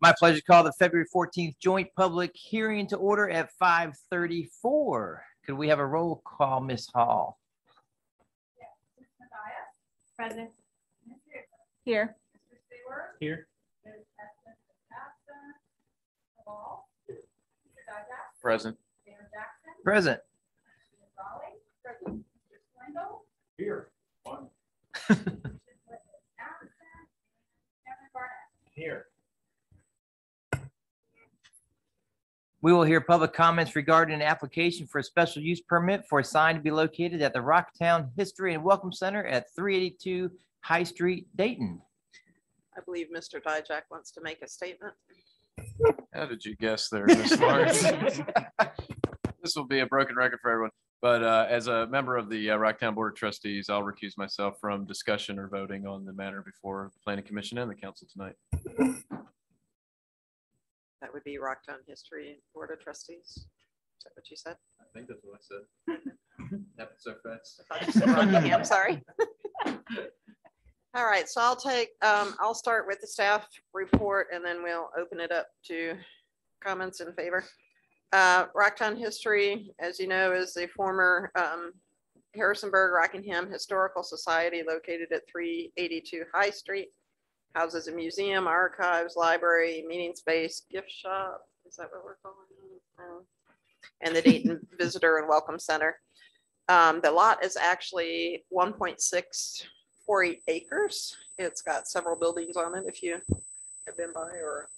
My pleasure to call the February 14th joint public hearing to order at 5:34. Could we have a roll call, Ms. Hall? Present. Here. Here. Present. Present. Here. One. Here. We will hear public comments regarding an application for a special use permit for a sign to be located at the Rocktown History and Welcome Center at 382 High Street, Dayton. I believe Mr. Dijak wants to make a statement. How did you guess there, Ms. Lawrence? This will be a broken record for everyone, but as a member of the Rocktown Board of Trustees, I'll recuse myself from discussion or voting on the matter before the Planning Commission and the council tonight. That would be Rocktown History Board of Trustees. Is that what you said? I think that's what I said. Happened so fast. I thought you said Rockingham, sorry. All right, so I'll start with the staff report and then we'll open it up to comments in favor. Rocktown History, as you know, is the former Harrisonburg Rockingham Historical Society located at 382 High Street. Houses a museum, archives, library, meeting space, gift shop. Is that what we're calling it? And the Dayton Visitor and Welcome Center. The lot is actually 1.648 acres. It's got several buildings on it if you have been by, or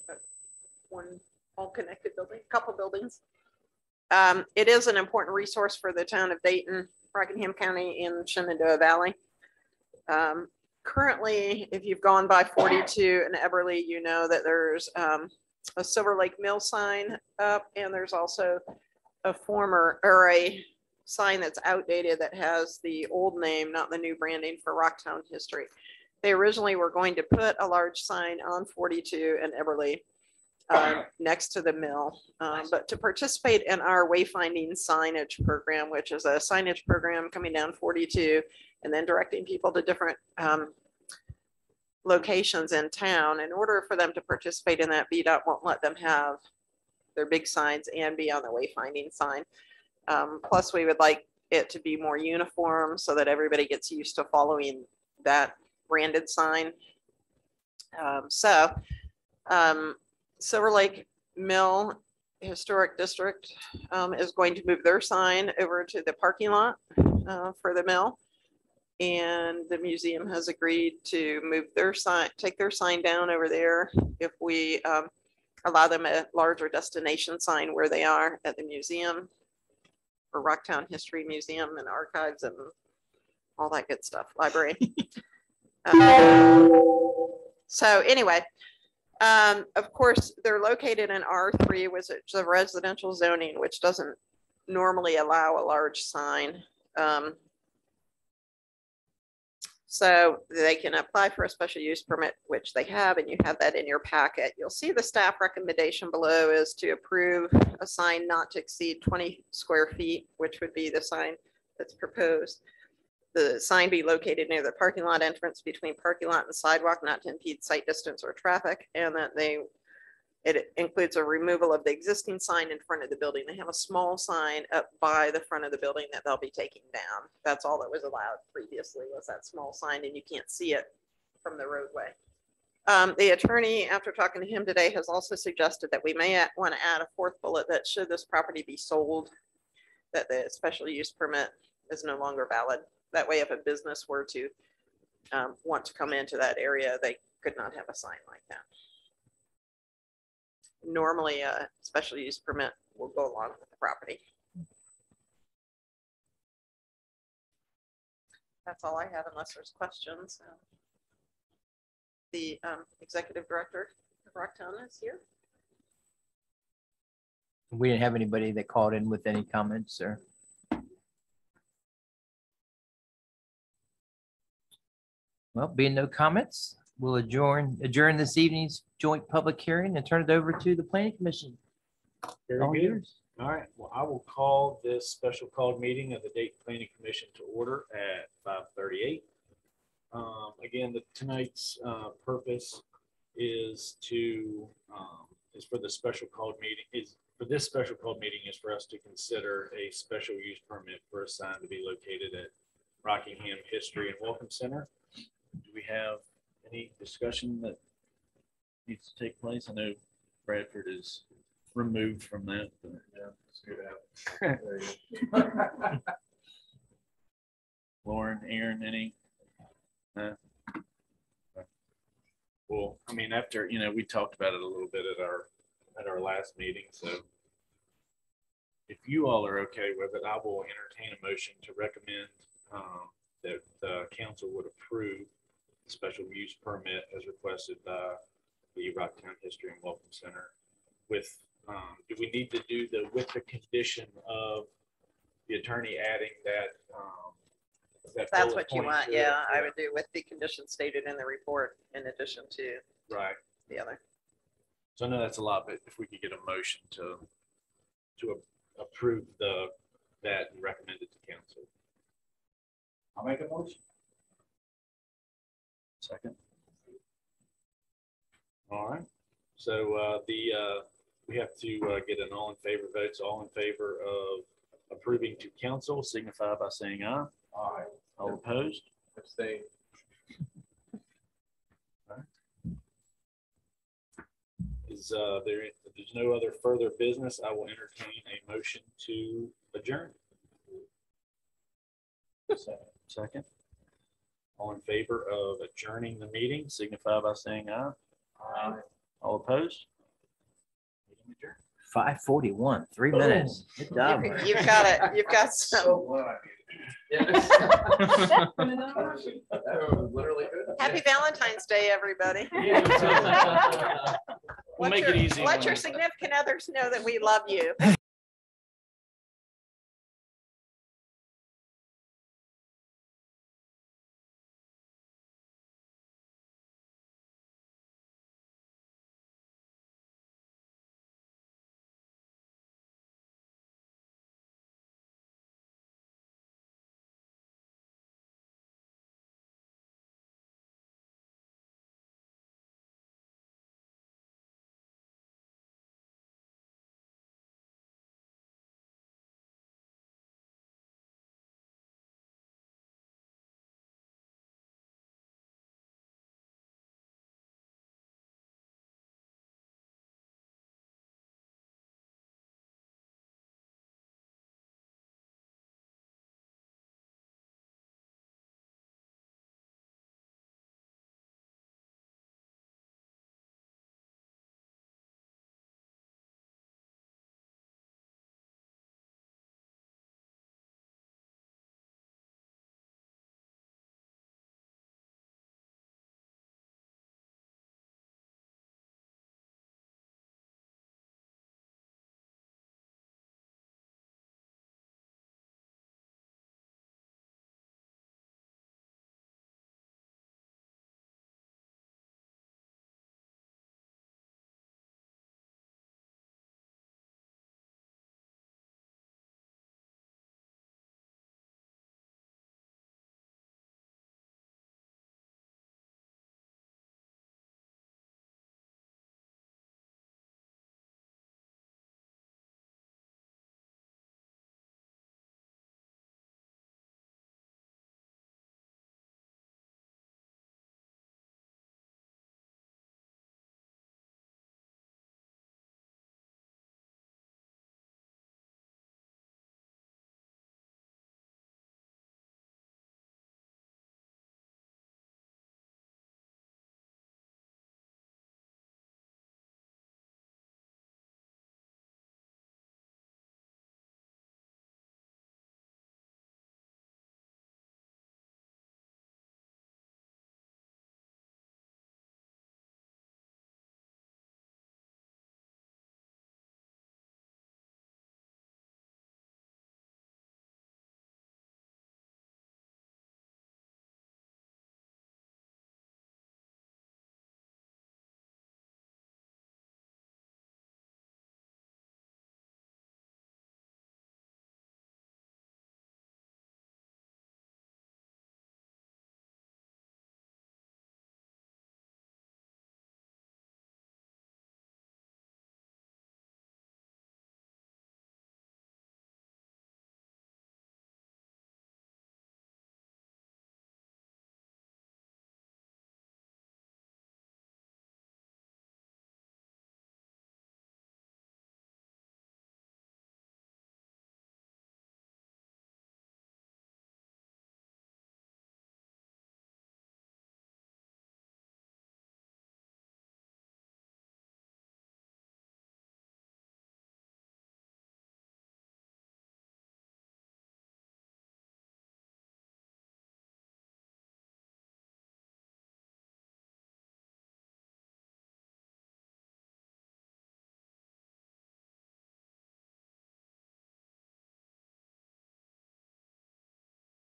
one all connected building, a couple buildings. It is an important resource for the town of Dayton, Rockingham County in Shenandoah Valley. Currently, if you've gone by 42 in Eberly, you know that there's a Silver Lake Mill sign up, and there's also a sign that's outdated that has the old name, not the new branding, for Rocktown History. They originally were going to put a large sign on 42 in Eberly next to the mill, but to participate in our wayfinding signage program, which is a signage program coming down 42 and then directing people to different locations in town. In order for them to participate in that, VDOT won't let them have their big signs and be on the wayfinding sign. Plus, we would like it to be more uniform so that everybody gets used to following that branded sign. Silver Lake Mill Historic District is going to move their sign over to the parking lot for the mill. And the museum has agreed to move their sign, take their sign down over there if we allow them a larger destination sign where they are at the museum, or Rocktown History Museum and Archives and all that good stuff, library. So anyway, of course, they're located in R3, which is a residential zoning, which doesn't normally allow a large sign. So they can apply for a special use permit, which they have, and you have that in your packet. You'll see the staff recommendation below is to approve a sign not to exceed 20 square feet, which would be the sign that's proposed. The sign be located near the parking lot entrance between parking lot and sidewalk, not to impede sight distance or traffic, and that it includes a removal of the existing sign in front of the building. They have a small sign up by the front of the building that they'll be taking down. That's all that was allowed previously, was that small sign, and you can't see it from the roadway. The attorney, after talking to him today, has also suggested that we may want to add a fourth bullet that should this property be sold, that the special use permit is no longer valid. That way, if a business were to want to come into that area, they could not have a sign like that. Normally, a special use permit will go along with the property. That's all I have, unless there's questions. The executive director of Rocktown is here. We didn't have anybody that called in with any comments, or well, being no comments, we'll adjourn this evening's joint public hearing and turn it over to the Planning Commission. Very good. All right. Well, I will call this special called meeting of the Dayton Planning Commission to order at 5:38. Again, tonight's purpose is is for the special called meeting, for this special called meeting is for us to consider a special use permit for a sign to be located at Rockingham History and Welcome Center. Do we have any discussion that needs to take place? I know Bradford is removed from that. But yeah, let's get out. Lauren, Aaron, any? Well, I mean, after, we talked about it a little bit at our last meeting, so if you all are okay with it, I will entertain a motion to recommend that the council would approve the special use permit as requested by the Rocktown History and Welcome Center with, do we need to do with the condition of the attorney adding that? That's bullet what you point want, to it? yeah, I would do with the conditions stated in the report in addition to Right. the other. So I know that's a lot, but if we could get a motion to approve that and recommend it to council. I'll make a motion. Second. All right. So we have to get an all in favor vote. So all in favor of approving to council signify by saying aye. Aye. All opposed? Abstain. There's no other further business, I will entertain a motion to adjourn. Second. All in favor of adjourning the meeting, signify by saying aye. Aye. All opposed? Meeting adjourned. 5:41, 3 minutes. Good job. You've got it, you've got some. Literally good. Happy Valentine's Day, everybody. We'll make it easy. Let your significant others know that we love you.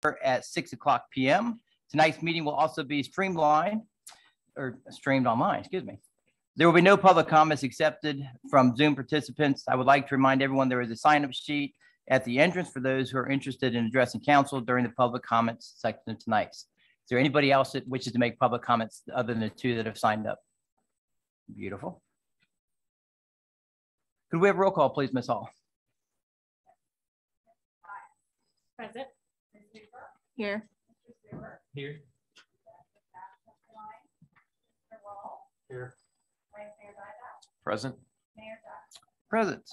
at 6:00 p.m. Tonight's meeting will also be streamed online. Excuse me. There will be no public comments accepted from Zoom participants. I would like to remind everyone there is a sign-up sheet at the entrance for those who are interested in addressing council during the public comments section of tonight. Is there anybody else that wishes to make public comments other than the two that have signed up? Beautiful. Could we have a roll call, please, Ms. Hall? Present. Here. Here. Here. Present. Present.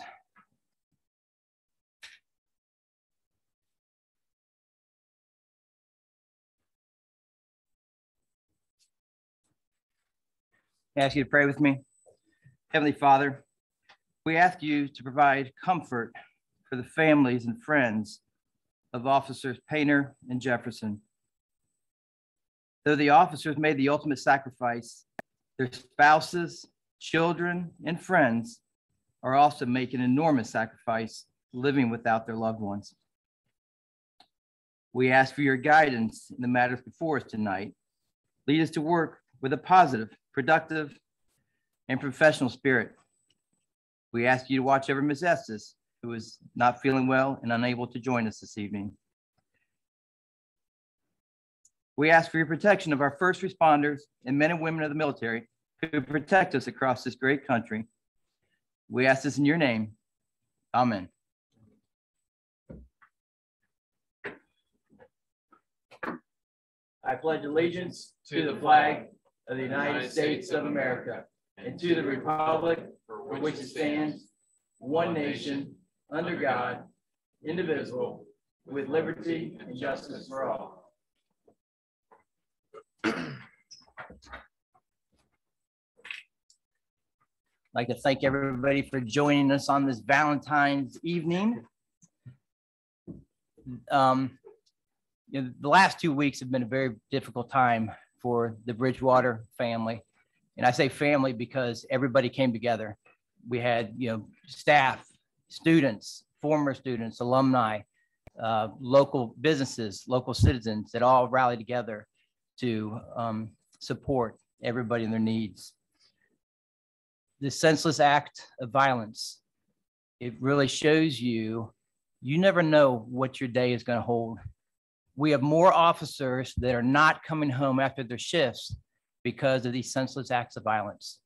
I ask you to pray with me. Heavenly Father, we ask you to provide comfort for the families and friends of Officers Painter and Jefferson. Though the officers made the ultimate sacrifice, their spouses, children, and friends are also making an enormous sacrifice living without their loved ones. We ask for your guidance in the matters before us tonight. Lead us to work with a positive, productive, and professional spirit. We ask you to watch over Ms. Estes, who is not feeling well and unable to join us this evening. We ask for your protection of our first responders and men and women of the military who protect us across this great country. We ask this in your name. Amen. I pledge allegiance to the flag of the United States of America and to the republic for which it stands, one nation, under God, indivisible, with liberty and justice for all. I'd like to thank everybody for joining us on this Valentine's evening. The last 2 weeks have been a very difficult time for the Bridgewater family. And I say family because everybody came together. We had, staff, students, former students, alumni, local businesses, local citizens that all rallied together to support everybody in their needs. This senseless act of violence, it really shows you never know what your day is going to hold. We have more officers that are not coming home after their shifts because of these senseless acts of violence.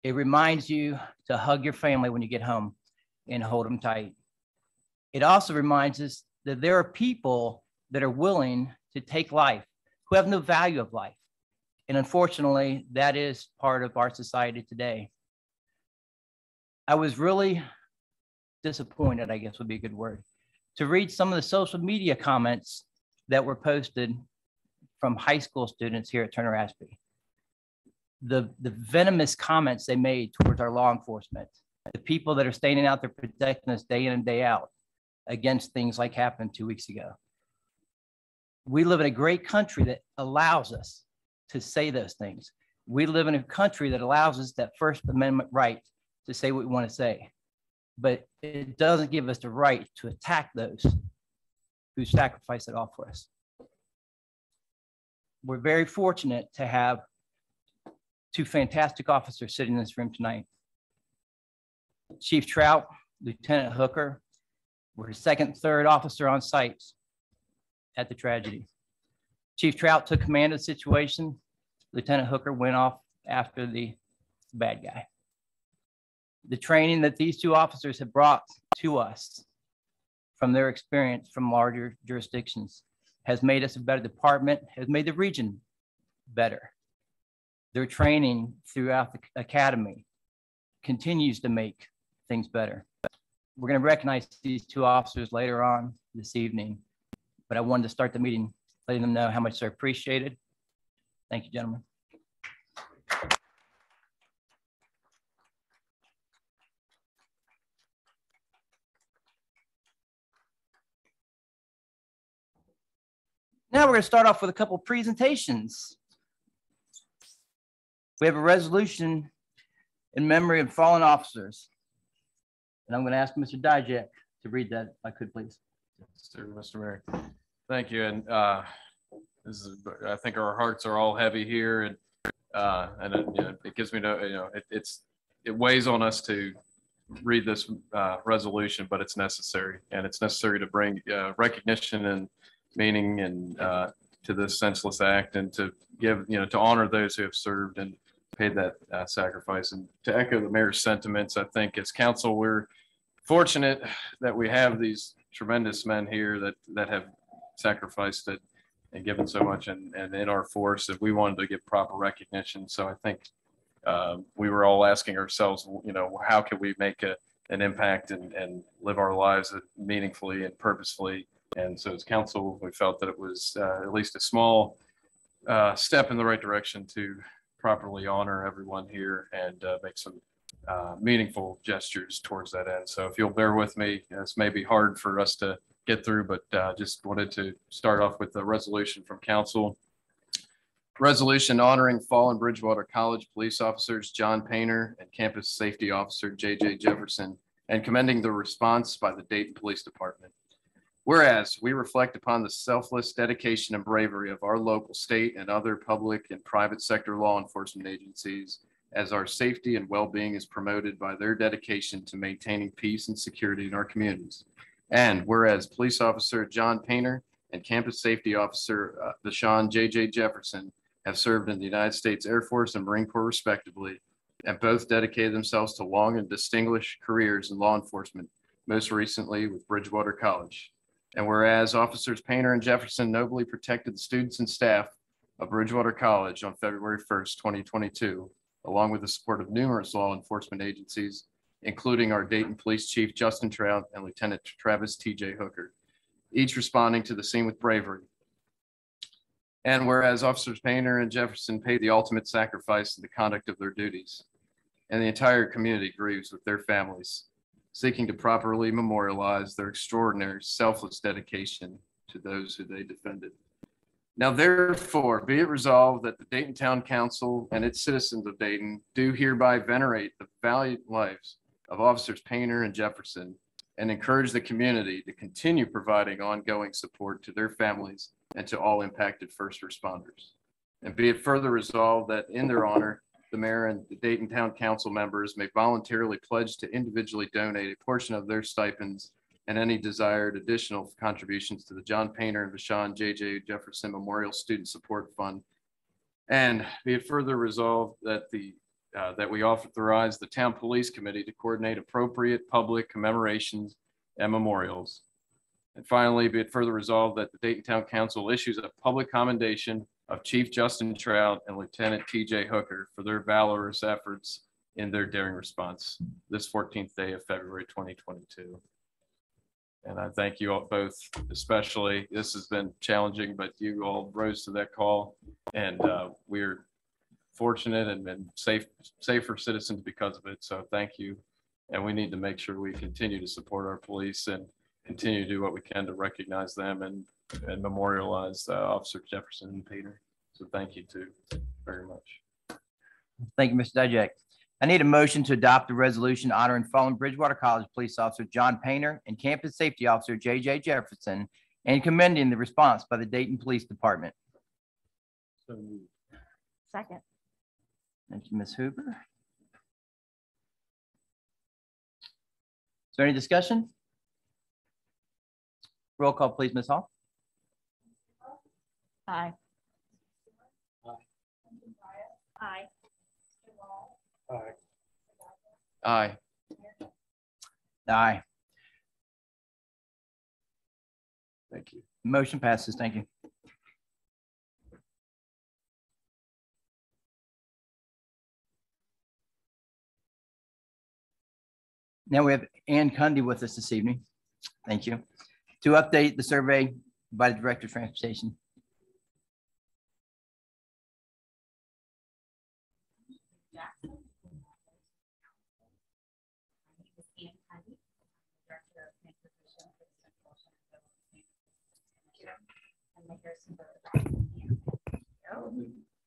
It reminds you to hug your family when you get home and hold them tight. It also reminds us that there are people that are willing to take life, who have no value of life. And unfortunately, that is part of our society today. I was really disappointed, I guess would be a good word, to read some of the social media comments that were posted from high school students here at Turner Ashby. The venomous comments they made towards our law enforcement, the people that are standing out there protecting us day in and day out against things like happened 2 weeks ago. We live in a great country that allows us to say those things. We live in a country that allows us that First Amendment right to say what we want to say, but it doesn't give us the right to attack those who sacrifice it all for us. We're very fortunate to have two fantastic officers sitting in this room tonight. Chief Trout, Lieutenant Hooker, were the second, third officer on site at the tragedy. Chief Trout took command of the situation. Lieutenant Hooker went off after the bad guy. The training that these two officers have brought to us from their experience from larger jurisdictions has made us a better department, has made the region better. Their training throughout the academy continues to make things better. We're going to recognize these two officers later on this evening, but I wanted to start the meeting letting them know how much they're appreciated. Thank you, gentlemen. Now we're going to start off with a couple of presentations. We have a resolution in memory of fallen officers. And I'm going to ask Mr. Dijak to read that, if I could, please. Sir, Mr. Mayor. Thank you. And this is, I think our hearts are all heavy here, and it gives me no, it weighs on us to read this resolution, but it's necessary, and it's necessary to bring recognition and meaning and to this senseless act, and to give, to honor those who have served and paid that sacrifice. And to echo the mayor's sentiments, I think as council, we're fortunate that we have these tremendous men here that have sacrificed it and given so much, and in our force, that we wanted to give proper recognition. So I think we were all asking ourselves, how can we make an impact and live our lives meaningfully and purposefully? And so as council, we felt that it was at least a small step in the right direction to properly honor everyone here and make some meaningful gestures towards that end. So if you'll bear with me, this may be hard for us to get through, but just wanted to start off with the resolution from council. Resolution honoring fallen Bridgewater College police officers John Painter and campus safety officer J.J. Jefferson, and commending the response by the Dayton Police Department. Whereas we reflect upon the selfless dedication and bravery of our local, state, and other public and private sector law enforcement agencies, as our safety and well-being is promoted by their dedication to maintaining peace and security in our communities. And whereas police officer John Painter and campus safety officer Deshaun J.J. Jefferson have served in the United States Air Force and Marine Corps respectively, and both dedicated themselves to long and distinguished careers in law enforcement, most recently with Bridgewater College. And whereas officers Painter and Jefferson nobly protected the students and staff of Bridgewater College on February 1st, 2022, along with the support of numerous law enforcement agencies, including our Dayton Police Chief Justin Trout and Lieutenant Travis T.J. Hooker, each responding to the scene with bravery. And whereas officers Painter and Jefferson paid the ultimate sacrifice in the conduct of their duties, and the entire community grieves with their families, seeking to properly memorialize their extraordinary selfless dedication to those who they defended. Now, therefore, be it resolved that the Dayton Town Council and its citizens of Dayton do hereby venerate the valiant lives of officers Painter and Jefferson, and encourage the community to continue providing ongoing support to their families and to all impacted first responders. And be it further resolved that in their honor, the mayor and the Dayton Town Council members may voluntarily pledge to individually donate a portion of their stipends and any desired additional contributions to the John Painter and Deshaun J.J. Jefferson Memorial Student Support Fund. And be it further resolved that that we authorize the Town Police Committee to coordinate appropriate public commemorations and memorials. And finally, be it further resolved that the Dayton Town Council issues a public commendation of Chief Justin Trout and Lieutenant T.J. Hooker for their valorous efforts in their daring response this 14th day of February 2022. And I thank you all both, especially. This has been challenging, but you all rose to that call, and we're fortunate and safer citizens because of it. So thank you. And we need to make sure we continue to support our police and continue to do what we can to recognize them and memorialize Officer Jefferson and Peter. So thank you too very much. Thank you, Mr. Dijak. I need a motion to adopt the resolution honoring fallen Bridgewater College police officer John Painter and campus safety officer J.J. Jefferson, and commending the response by the Dayton Police Department. Second. Thank you, Ms. Hoover. Is there any discussion? Roll call, please, Ms. Hall. Aye. Aye. Aye. Aye. Thank you. Motion passes. Thank you. Now we have Ann Cundy with us this evening. Thank you. To update the survey by the Director of Transportation.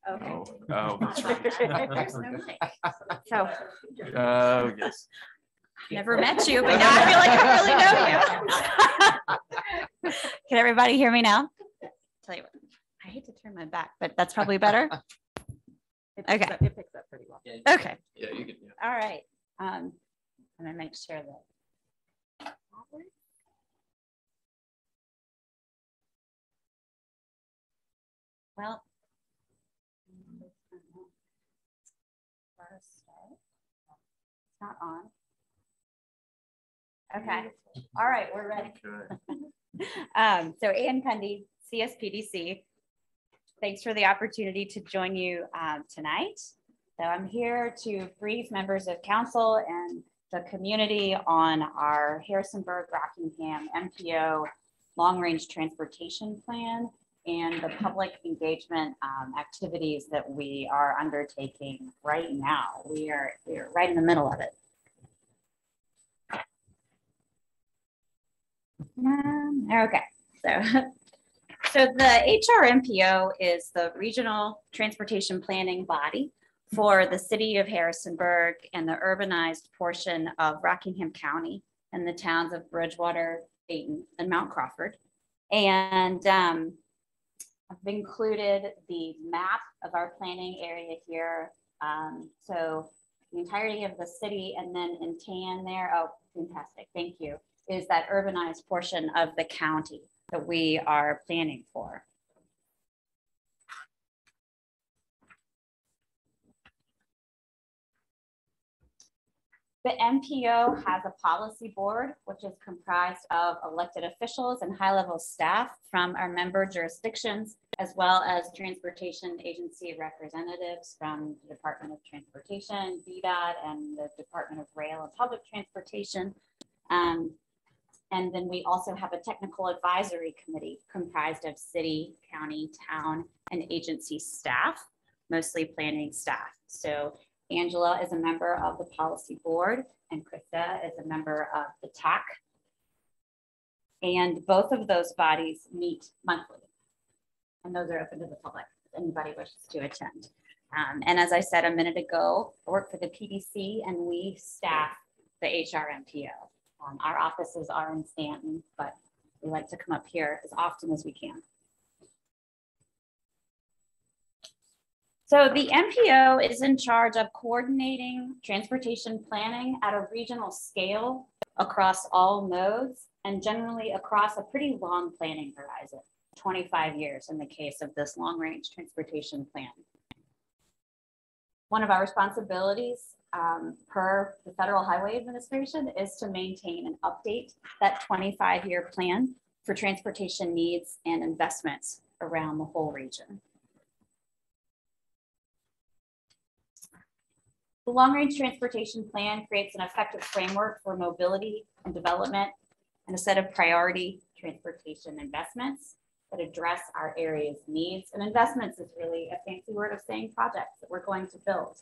Okay. Oh, that's right. There's no mic. So, Oh, yes. Never met you, but now I feel like I really know you. Can everybody hear me now? Tell you what, I hate to turn my back, but that's probably better. Okay. It picks up pretty well. Okay. Yeah, you can. Yeah. All right. I'm gonna make sure that. Well. It's not on. Okay. All right, we're ready. So Ann Cundy, CSPDC. Thanks for the opportunity to join you tonight. So I'm here to brief members of council and the community on our Harrisonburg-Rockingham MPO long-range transportation plan and the public engagement activities that we are undertaking right now. We are right in the middle of it. Okay, so the HRMPO is the regional transportation planning body for the city of Harrisonburg and the urbanized portion of Rockingham County and the towns of Bridgewater, Dayton, and Mount Crawford. And I've included the map of our planning area here. So the entirety of the city, and then in tan there, oh, fantastic, thank you, is that urbanized portion of the county that we are planning for. The MPO has a policy board, which is comprised of elected officials and high-level staff from our member jurisdictions, as well as transportation agency representatives from the Department of Transportation, VDOT, and the Department of Rail and Public Transportation. And then we also have a technical advisory committee comprised of city, county, town, and agency staff, mostly planning staff. So Angela is a member of the policy board and Krista is a member of the TAC. And both of those bodies meet monthly. And those are open to the public if anybody wishes to attend. And as I said a minute ago, I work for the PDC and we staff the HRMPO. Our offices are in Stanton, but we like to come up here as often as we can. So the MPO is in charge of coordinating transportation planning at a regional scale across all nodes and generally across a pretty long planning horizon, 25 years in the case of this long range transportation plan. One of our responsibilities per the Federal Highway Administration is to maintain and update that 25-year plan for transportation needs and investments around the whole region. The long-range transportation plan creates an effective framework for mobility and development and a set of priority transportation investments that address our area's needs. And investments is really a fancy word of saying projects that we're going to build.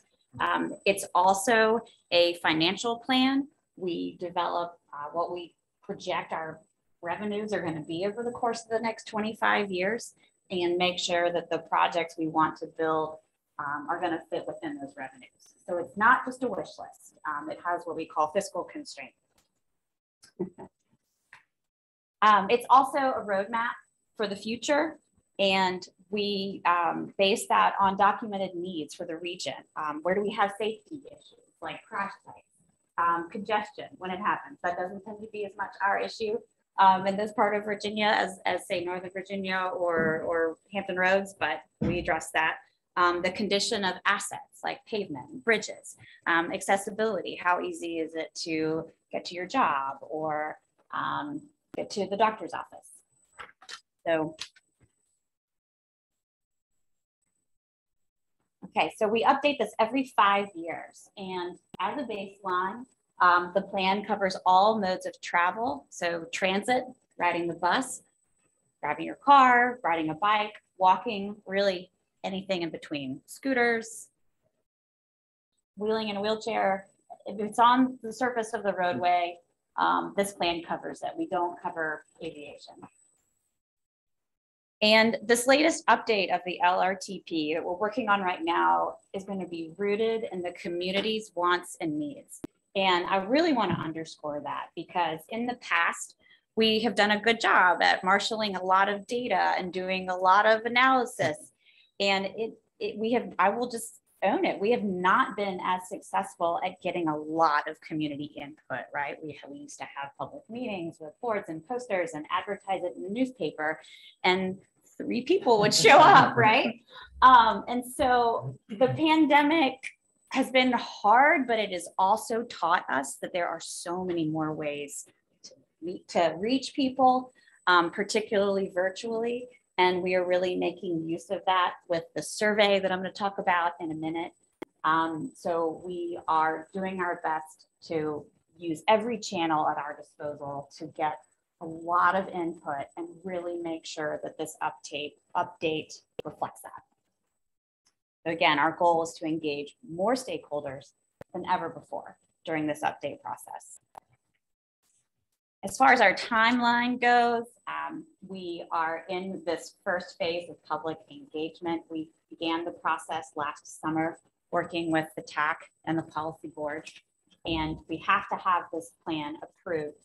It's also a financial plan. We develop what we project our revenues are going to be over the course of the next 25 years and make sure that the projects we want to build are going to fit within those revenues. So it's not just a wish list. It has what we call fiscal constraints. It's also a roadmap for the future. And we base that on documented needs for the region. Where do we have safety issues like crash sites, congestion when it happens? That doesn't tend to be as much our issue in this part of Virginia as say Northern Virginia or Hampton Roads, but we address that. The condition of assets like pavement and bridges, accessibility, how easy is it to get to your job or get to the doctor's office? So, okay, so we update this every 5 years. And as a baseline, the plan covers all modes of travel. So transit, riding the bus, driving your car, riding a bike, walking, really anything in between, scooters, wheeling in a wheelchair. If it's on the surface of the roadway, this plan covers it. We don't cover aviation. And this latest update of the LRTP that we're working on right now is going to be rooted in the community's wants and needs. And I really want to underscore that because in the past, we have done a good job at marshaling a lot of data and doing a lot of analysis. And I will just own it. We have not been as successful at getting a lot of community input, right? We used to have public meetings with boards and posters and advertise it in the newspaper, and 3 people would show up, right? And so the pandemic has been hard, but it has also taught us that there are so many more ways to reach people, particularly virtually. And we are really making use of that with the survey that I'm going to talk about in a minute. So we are doing our best to use every channel at our disposal to get a lot of input and really make sure that this update reflects that. Again, our goal is to engage more stakeholders than ever before during this update process. As far as our timeline goes, we are in this first phase of public engagement. We began the process last summer, working with the TAC and the policy board, and we have to have this plan approved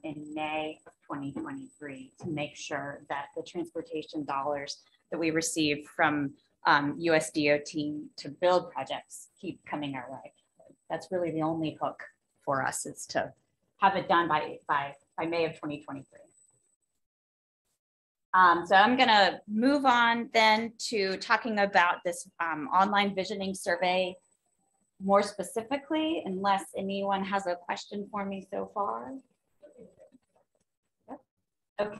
in May of 2023 to make sure that the transportation dollars that we receive from USDOT to build projects keep coming our way. That's really the only hook for us, is to have it done by May of 2023. So I'm going to move on then to talking about this online visioning survey more specifically, unless anyone has a question for me so far. Okay.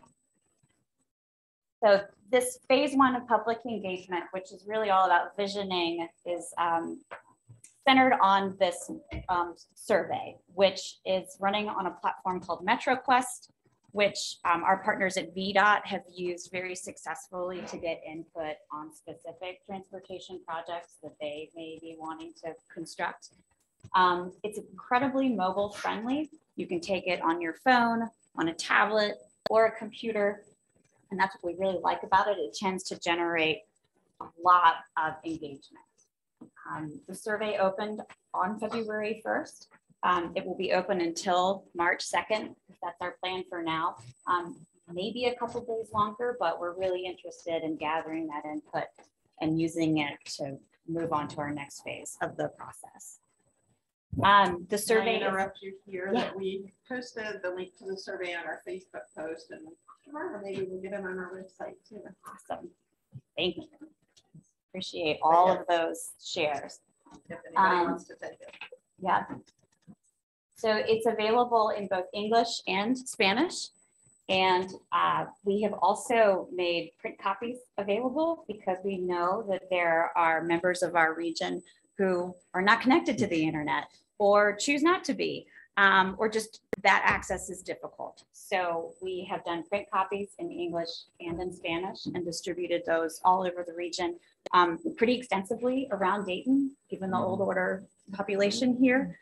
So this phase 1 of public engagement, which is really all about visioning, is centered on this survey, which is running on a platform called MetroQuest, which our partners at VDOT have used very successfully to get input on specific transportation projects that they may be wanting to construct. It's incredibly mobile friendly. You can take it on your phone, on a tablet, or a computer. And that's what we really like about it. It tends to generate a lot of engagement. The survey opened on February 1st. It will be open until March 2nd. That's our plan for now. Maybe a couple days longer, but we're really interested in gathering that input and using it to move on to our next phase of the process. The survey. Can I interrupt you here? Yeah. That we posted the link to the survey on our Facebook post, and tomorrow maybe we'll get it on our website too. Awesome. Thank you. Appreciate all of those shares. If anybody wants to take it. Yeah. So it's available in both English and Spanish. And we have also made print copies available because we know that there are members of our region who are not connected to the internet or choose not to be, or just that access is difficult. So we have done print copies in English and in Spanish and distributed those all over the region pretty extensively around Dayton, given the old order population here.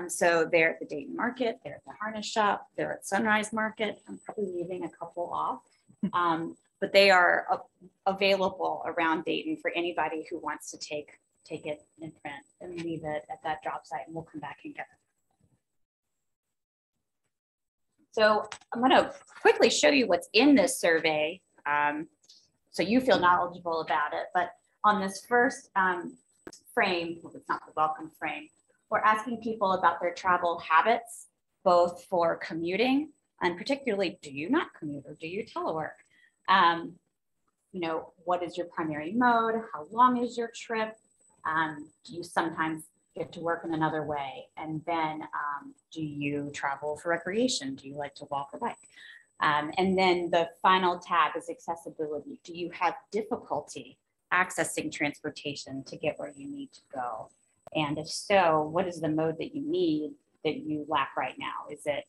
So they're at the Dayton Market, they're at the Harness Shop, they're at Sunrise Market. I'm probably leaving a couple off, but they are available around Dayton for anybody who wants to take it in print and leave it at that drop site, and we'll come back and get it. So I'm going to quickly show you what's in this survey so you feel knowledgeable about it. But on this first frame, well, it's not the welcome frame, we're asking people about their travel habits, both for commuting and particularly, do you not commute or do you telework? You know, what is your primary mode? How long is your trip? Do you sometimes get to work in another way? And then do you travel for recreation? Do you like to walk or bike? And then the final tab is accessibility. Do you have difficulty accessing transportation to get where you need to go? And if so, what is the mode that you need that you lack right now? Is it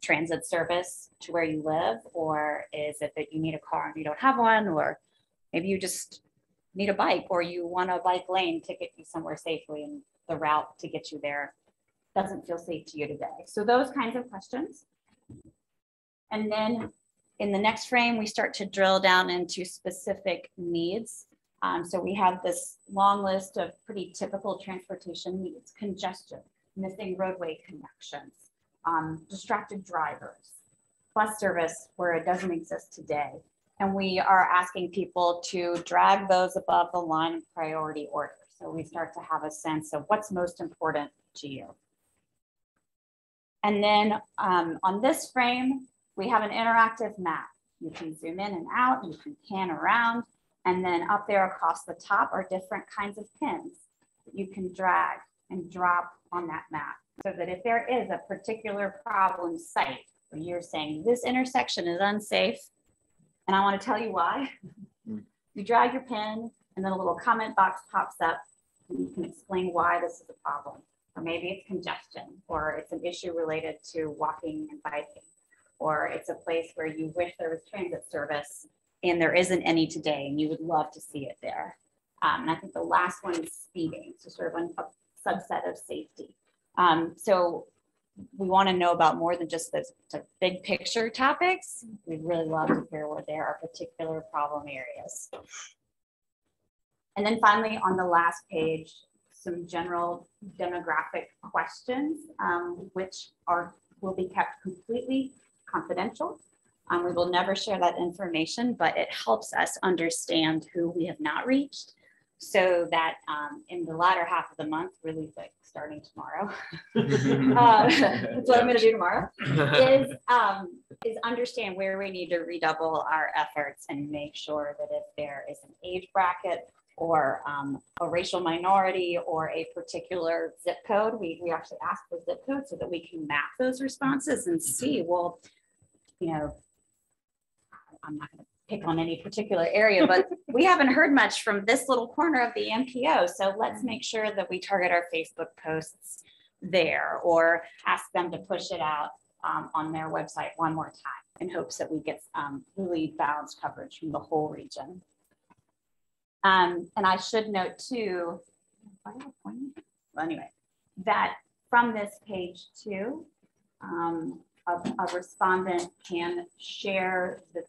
transit service to where you live? Or is it that you need a car and you don't have one? Or maybe you just need a bike, or you want a bike lane to get you somewhere safely and the route to get you there doesn't feel safe to you today. So those kinds of questions. And then in the next frame, we start to drill down into specific needs. So we have this long list of pretty typical transportation needs: congestion, missing roadway connections, distracted drivers, bus service where it doesn't exist today. And we are asking people to drag those above the line of priority order. So we start to have a sense of what's most important to you. And then on this frame, we have an interactive map. You can zoom in and out, you can pan around, and then up there across the top are different kinds of pins that you can drag and drop on that map. So that if there is a particular problem site where you're saying this intersection is unsafe, and I want to tell you why, you drag your pin and then a little comment box pops up and you can explain why this is a problem. Or maybe it's congestion, or it's an issue related to walking and biking, or it's a place where you wish there was transit service and there isn't any today and you would love to see it there. And I think the last one is speeding, so sort of a subset of safety. So we want to know about more than just those big picture topics. We'd really love to hear where there are particular problem areas. And then finally, on the last page, some general demographic questions, which will be kept completely confidential. We will never share that information, but it helps us understand who we have not reached, so that in the latter half of the month, really like starting tomorrow, that's what I'm going to do tomorrow, is understand where we need to redouble our efforts and make sure that if there is an age bracket or a racial minority or a particular zip code, we actually ask for zip code so that we can map those responses and see, well, you know, I'm not going to pick on any particular area, but we haven't heard much from this little corner of the MPO. So let's make sure that we target our Facebook posts there or ask them to push it out on their website one more time in hopes that we get really balanced coverage from the whole region. And I should note too, well, anyway, that from this page too, a respondent can share the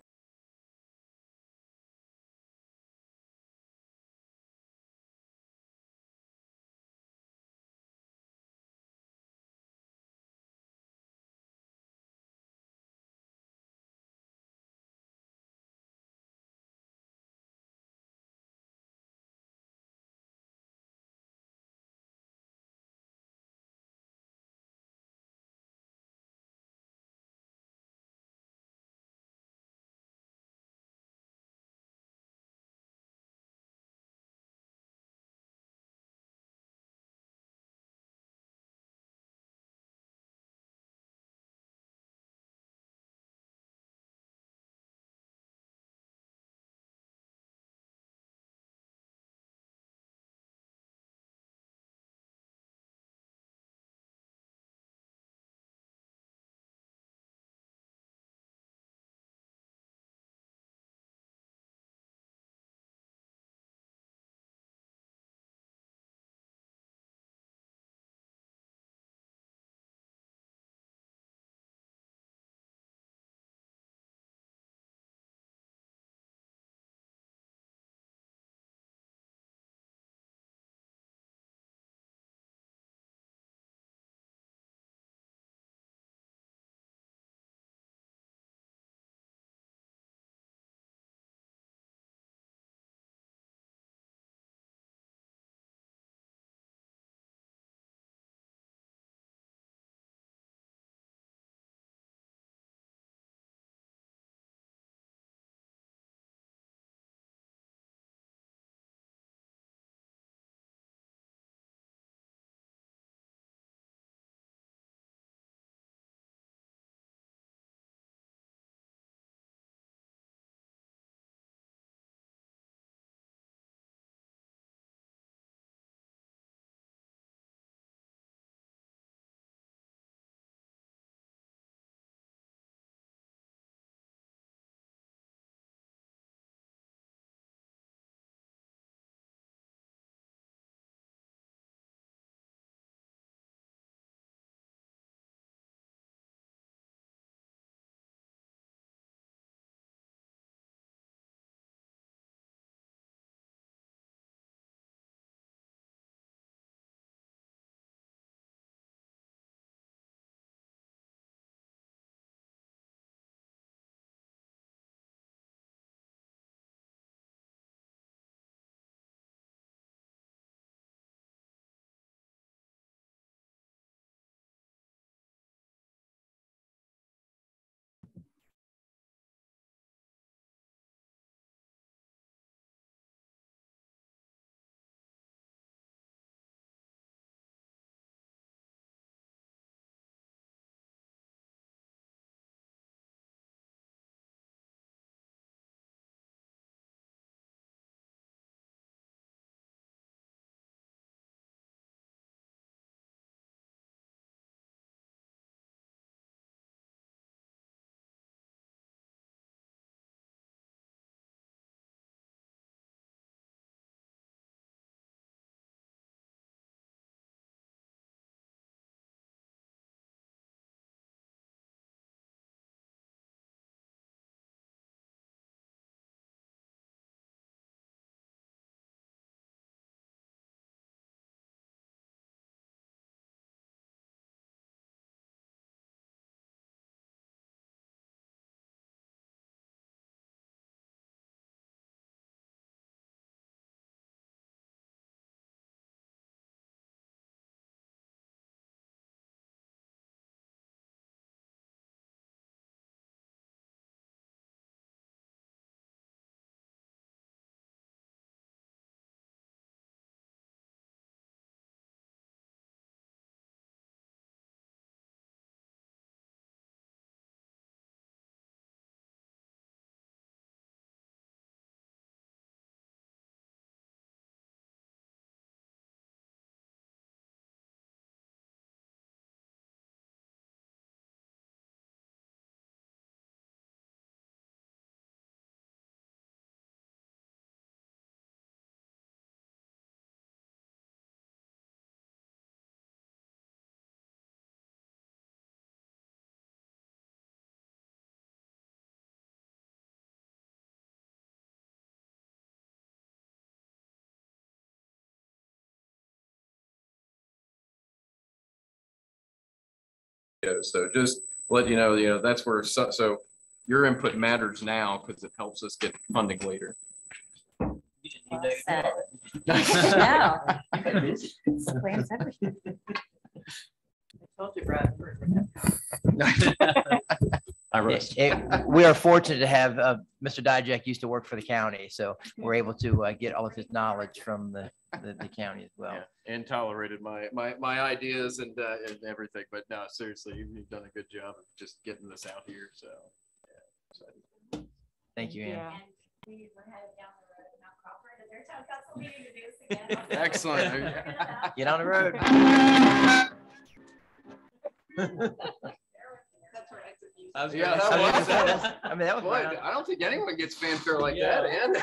goes. So just let you know, that's where, so your input matters now because it helps us get funding later. Well said. No. Explains everything. I told you, Brad. I rest. We are fortunate to have Mr. Dijak used to work for the county, so we're able to get all of his knowledge from the county as well. Yeah, and tolerated my ideas and everything, but no, seriously, you've done a good job of just getting this out here. So, yeah, Thank you, Ann. Yeah. And we were headed down the road to Mount Crawford at their town council meeting to do this again. Excellent. Get on the road. Yeah, that was. I mean, that was. Boy, my- I don't think anyone gets fanfare like Yeah. that, Ann.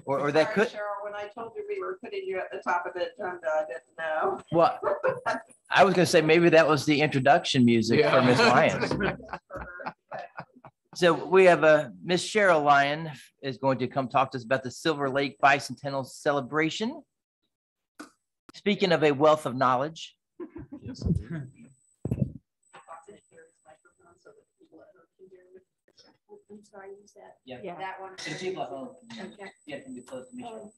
Or that could. Cheryl, when I told you we were putting you at the top of the agenda, I didn't know. Well, I was going to say maybe that was the introduction music for Miss Lyons. So we have Miss Cheryl Lyon is going to come talk to us about the Silver Lake Bicentennial Celebration. Speaking of a wealth of knowledge. Yes. I'm sorry, you said. Yeah. That one. To the people at home. Okay. Yeah, can be close to Michelle.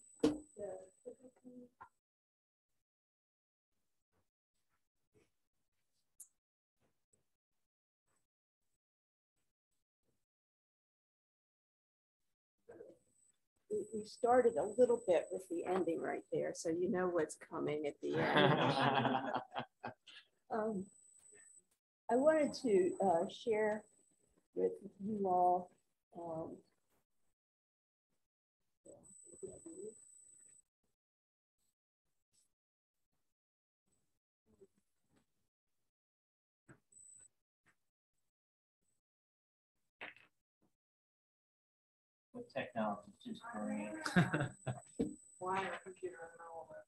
We started a little bit with the ending right there, so you know what's coming at the end. I wanted to share with you all Technology is just great. Why a computer and all that.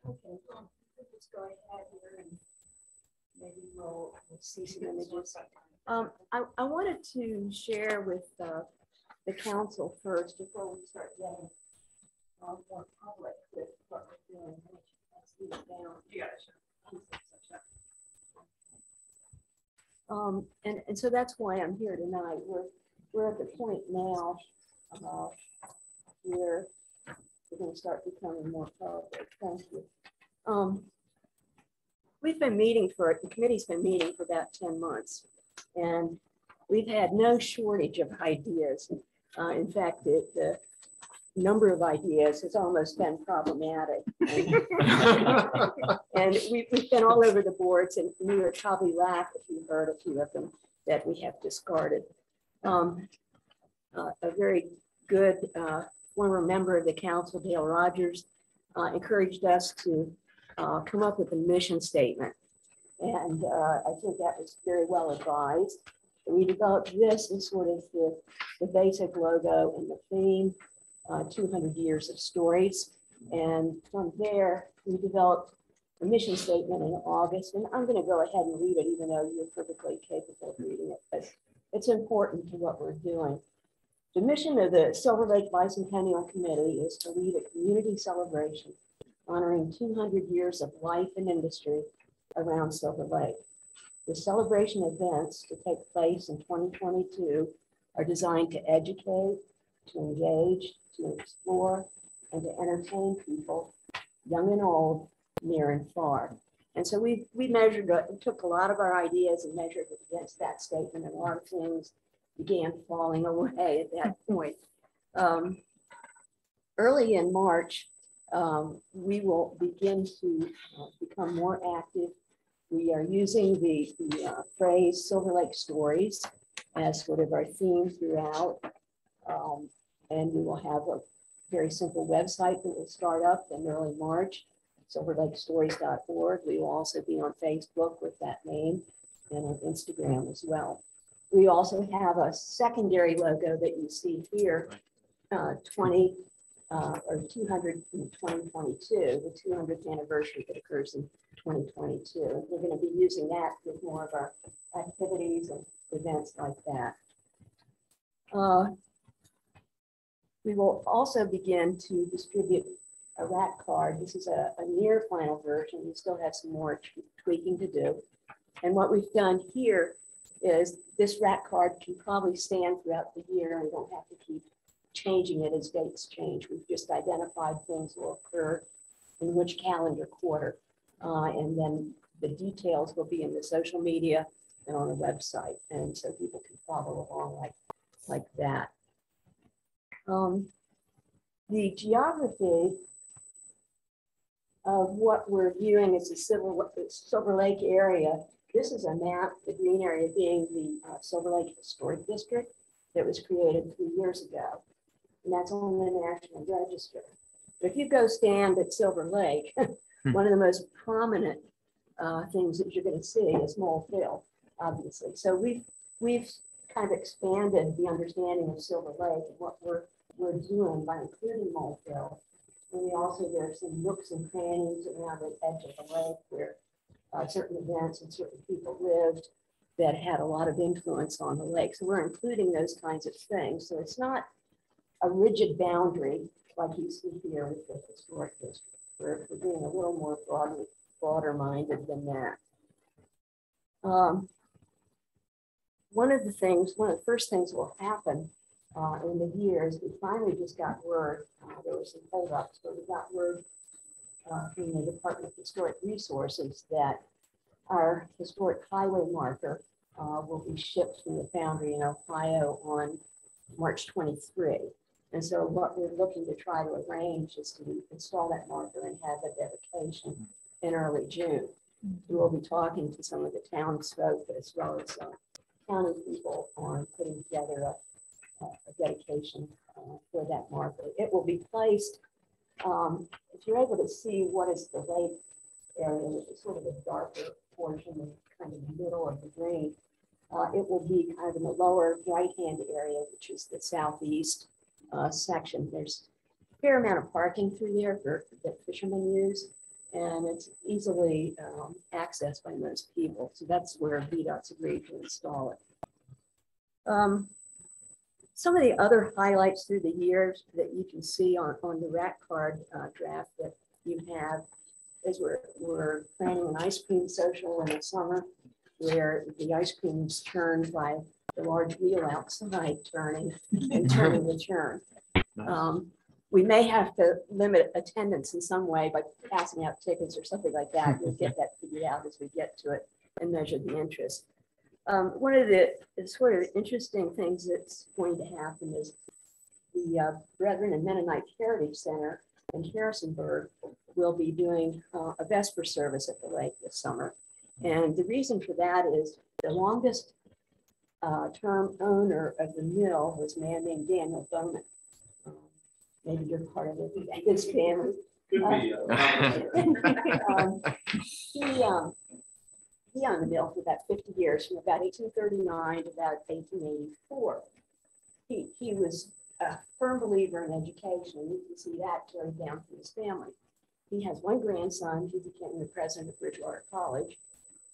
Okay, let's go ahead here and maybe we'll see some images. I wanted to share with the council first before we start getting more public with what we're doing. Let's leave it down. And so that's why I'm here tonight. We're at the point now where we're going to start becoming more public. Thank you. We've been meeting the committee's been meeting for about 10 months, and we've had no shortage of ideas. In fact, the number of ideas has almost been problematic. And we've been all over the boards, and you would probably laugh if you heard a few of them that we have discarded. A very good former member of the council, Dale Rogers, encouraged us to come up with a mission statement. And I think that was very well advised. We developed this as sort of the basic logo and the theme, 200 years of stories. And from there, we developed a mission statement in August. And I'm going to go ahead and read it, even though you're perfectly capable of reading it. But it's important to what we're doing. The mission of the Silver Lake Bicentennial Committee is to lead a community celebration honoring 200 years of life and industry around Silver Lake. The celebration events to take place in 2022 are designed to educate, to engage, to explore, and to entertain people, young and old, near and far. And so we measured, took a lot of our ideas and measured it against that statement, and a lot of things began falling away at that point. Early in March, we will begin to become more active. We are using the phrase Silver Lake Stories as sort of our theme throughout. And we will have a very simple website that will start up in early March, silverlakestories.org. We will also be on Facebook with that name and on Instagram as well. We also have a secondary logo that you see here, 200 in 2022, the 200th anniversary that occurs in 2022. We're going to be using that with more of our activities and events like that. We will also begin to distribute a rat card. This is a near final version. We still have some more tweaking to do. And what we've done here is this rat card can probably stand throughout the year and don't have to keep changing it as dates change. We've just identified things will occur in which calendar quarter. And then the details will be in the social media and on the website. And so people can follow along like that. The geography of what we're viewing as the Silver Lake area. This is a map, the green area being the Silver Lake Historic District that was created 3 years ago. And that's on the National Register. But if you go stand at Silver Lake, one of the most prominent things that you're going to see is Mole Hill, obviously. So we've kind of expanded the understanding of Silver Lake and what we're doing by including Mole Hill. And we also, there's some nooks and crannies around the edge of the lake where certain events and certain people lived that had a lot of influence on the lake. So we're including those kinds of things. So it's not a rigid boundary like you see here with the historic district. We're being a little more broader minded than that. One of the first things that will happen in the years, we finally just got word, there were some holdups, but we got word from the Department of Historic Resources that our historic highway marker will be shipped from the foundry in Ohio on March 23. And so what we're looking to try to arrange is to install that marker and have a dedication in early June. We will be talking to some of the townsfolk as well as county people on putting together a dedication for that marker. It will be placed, if you're able to see what is the lake area, which is sort of a darker portion of kind of the middle of the green, it will be kind of in the lower right-hand area, which is the southeast section. There's a fair amount of parking through there that fishermen use, and it's easily accessed by most people. So that's where VDOT's agreed to install it. Some of the other highlights through the years that you can see on the rat card draft that you have is we're planning an ice cream social in the summer where the ice cream is turned by the large wheel outside turning and turning the churn. We may have to limit attendance in some way by passing out tickets or something like that. We'll get that figured out as we get to it and measure the interest. One of the sort of interesting things that's going to happen is the Brethren and Mennonite Heritage Center in Harrisonburg will be doing a Vesper service at the lake this summer. And the reason for that is the longest term owner of the mill was a man named Daniel Bowman. Maybe you're part of his family. He owned the mill for about 50 years, from about 1839 to about 1884. He was a firm believer in education, and you can see that carried down through his family. He has one grandson who became the president of Bridgewater College,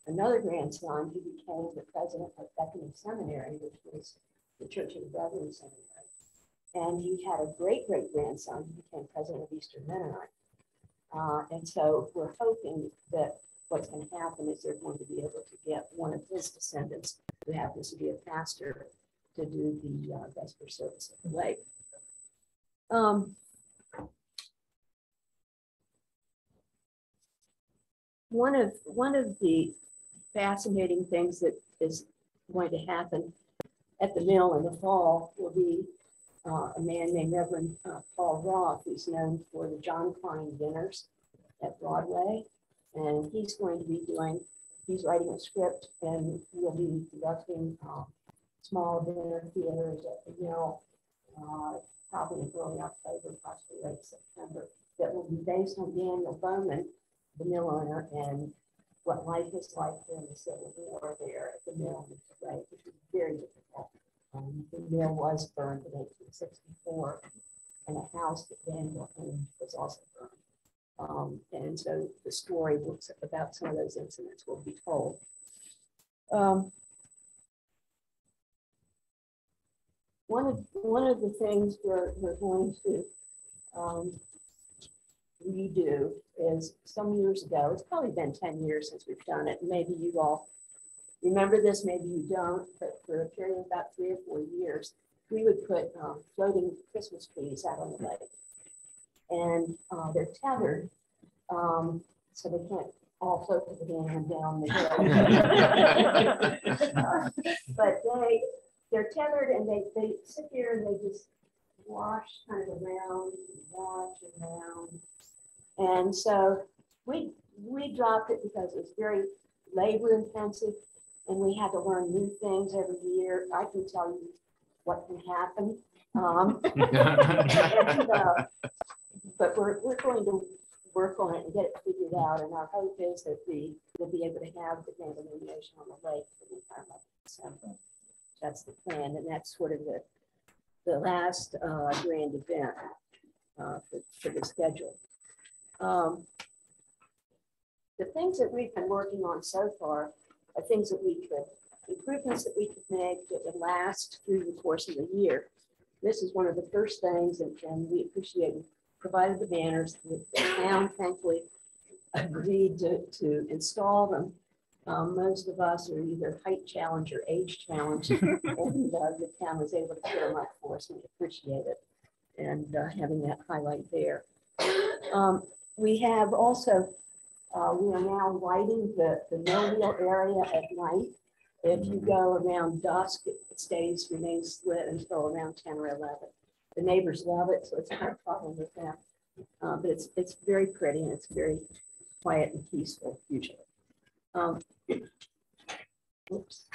another grandson who became the president of Beckenham Seminary, which was the Church of the Brethren Seminary. And he had a great-great-grandson who became president of Eastern Mennonite. And so we're hoping that what's going to happen is they're going to be able to get one of his descendants who happens to be a pastor to do the Vesper service at the lake. One of the fascinating things that is going to happen at the mill in the fall will be a man named Reverend Paul Roth, who's known for the John Klein dinners at Broadway. And he's going to be he's writing a script, and we'll be conducting small dinner theaters at the mill, probably in early October, possibly late September, that will be based on Daniel Bowman, the mill owner, and what life is like during the Civil War there at the mill, right, which was very difficult. The mill was burned in 1864, and a house that Daniel owned was also burned. And so the story books about some of those incidents will be told. one of the things we're going to redo is some years ago, it's probably been 10 years since we've done it. Maybe you all remember this, maybe you don't, but for a period of about 3 or 4 years, we would put floating Christmas trees out on the lake. And they're tethered, so they can't all float with the van down the hill. But they're tethered and they sit there and they just wash kind of around, wash around. And so we dropped it because it was very labor intensive and we had to learn new things every year. I can tell you what can happen. But we're going to work on it and get it figured out. And our hope is that we'll be able to have the grand illumination on the lake for the entire month of December. That's the plan. And that's sort of the last grand event for the schedule. The things that we've been working on so far are things that improvements that we could make that would last through the course of the year. This is one of the first things, and we appreciate it. Provided the banners, the town thankfully agreed to install them. Most of us are either height challenge or age challenge, and the town was able to put them up for us. We appreciate it, and having that highlight there. We have also, we are now lighting the mill wheel area at night. If you go around dusk, it remains lit until around 10 or 11. The neighbors love it, so it's not a problem with that. But it's very pretty and it's very quiet and peaceful usually. Oops.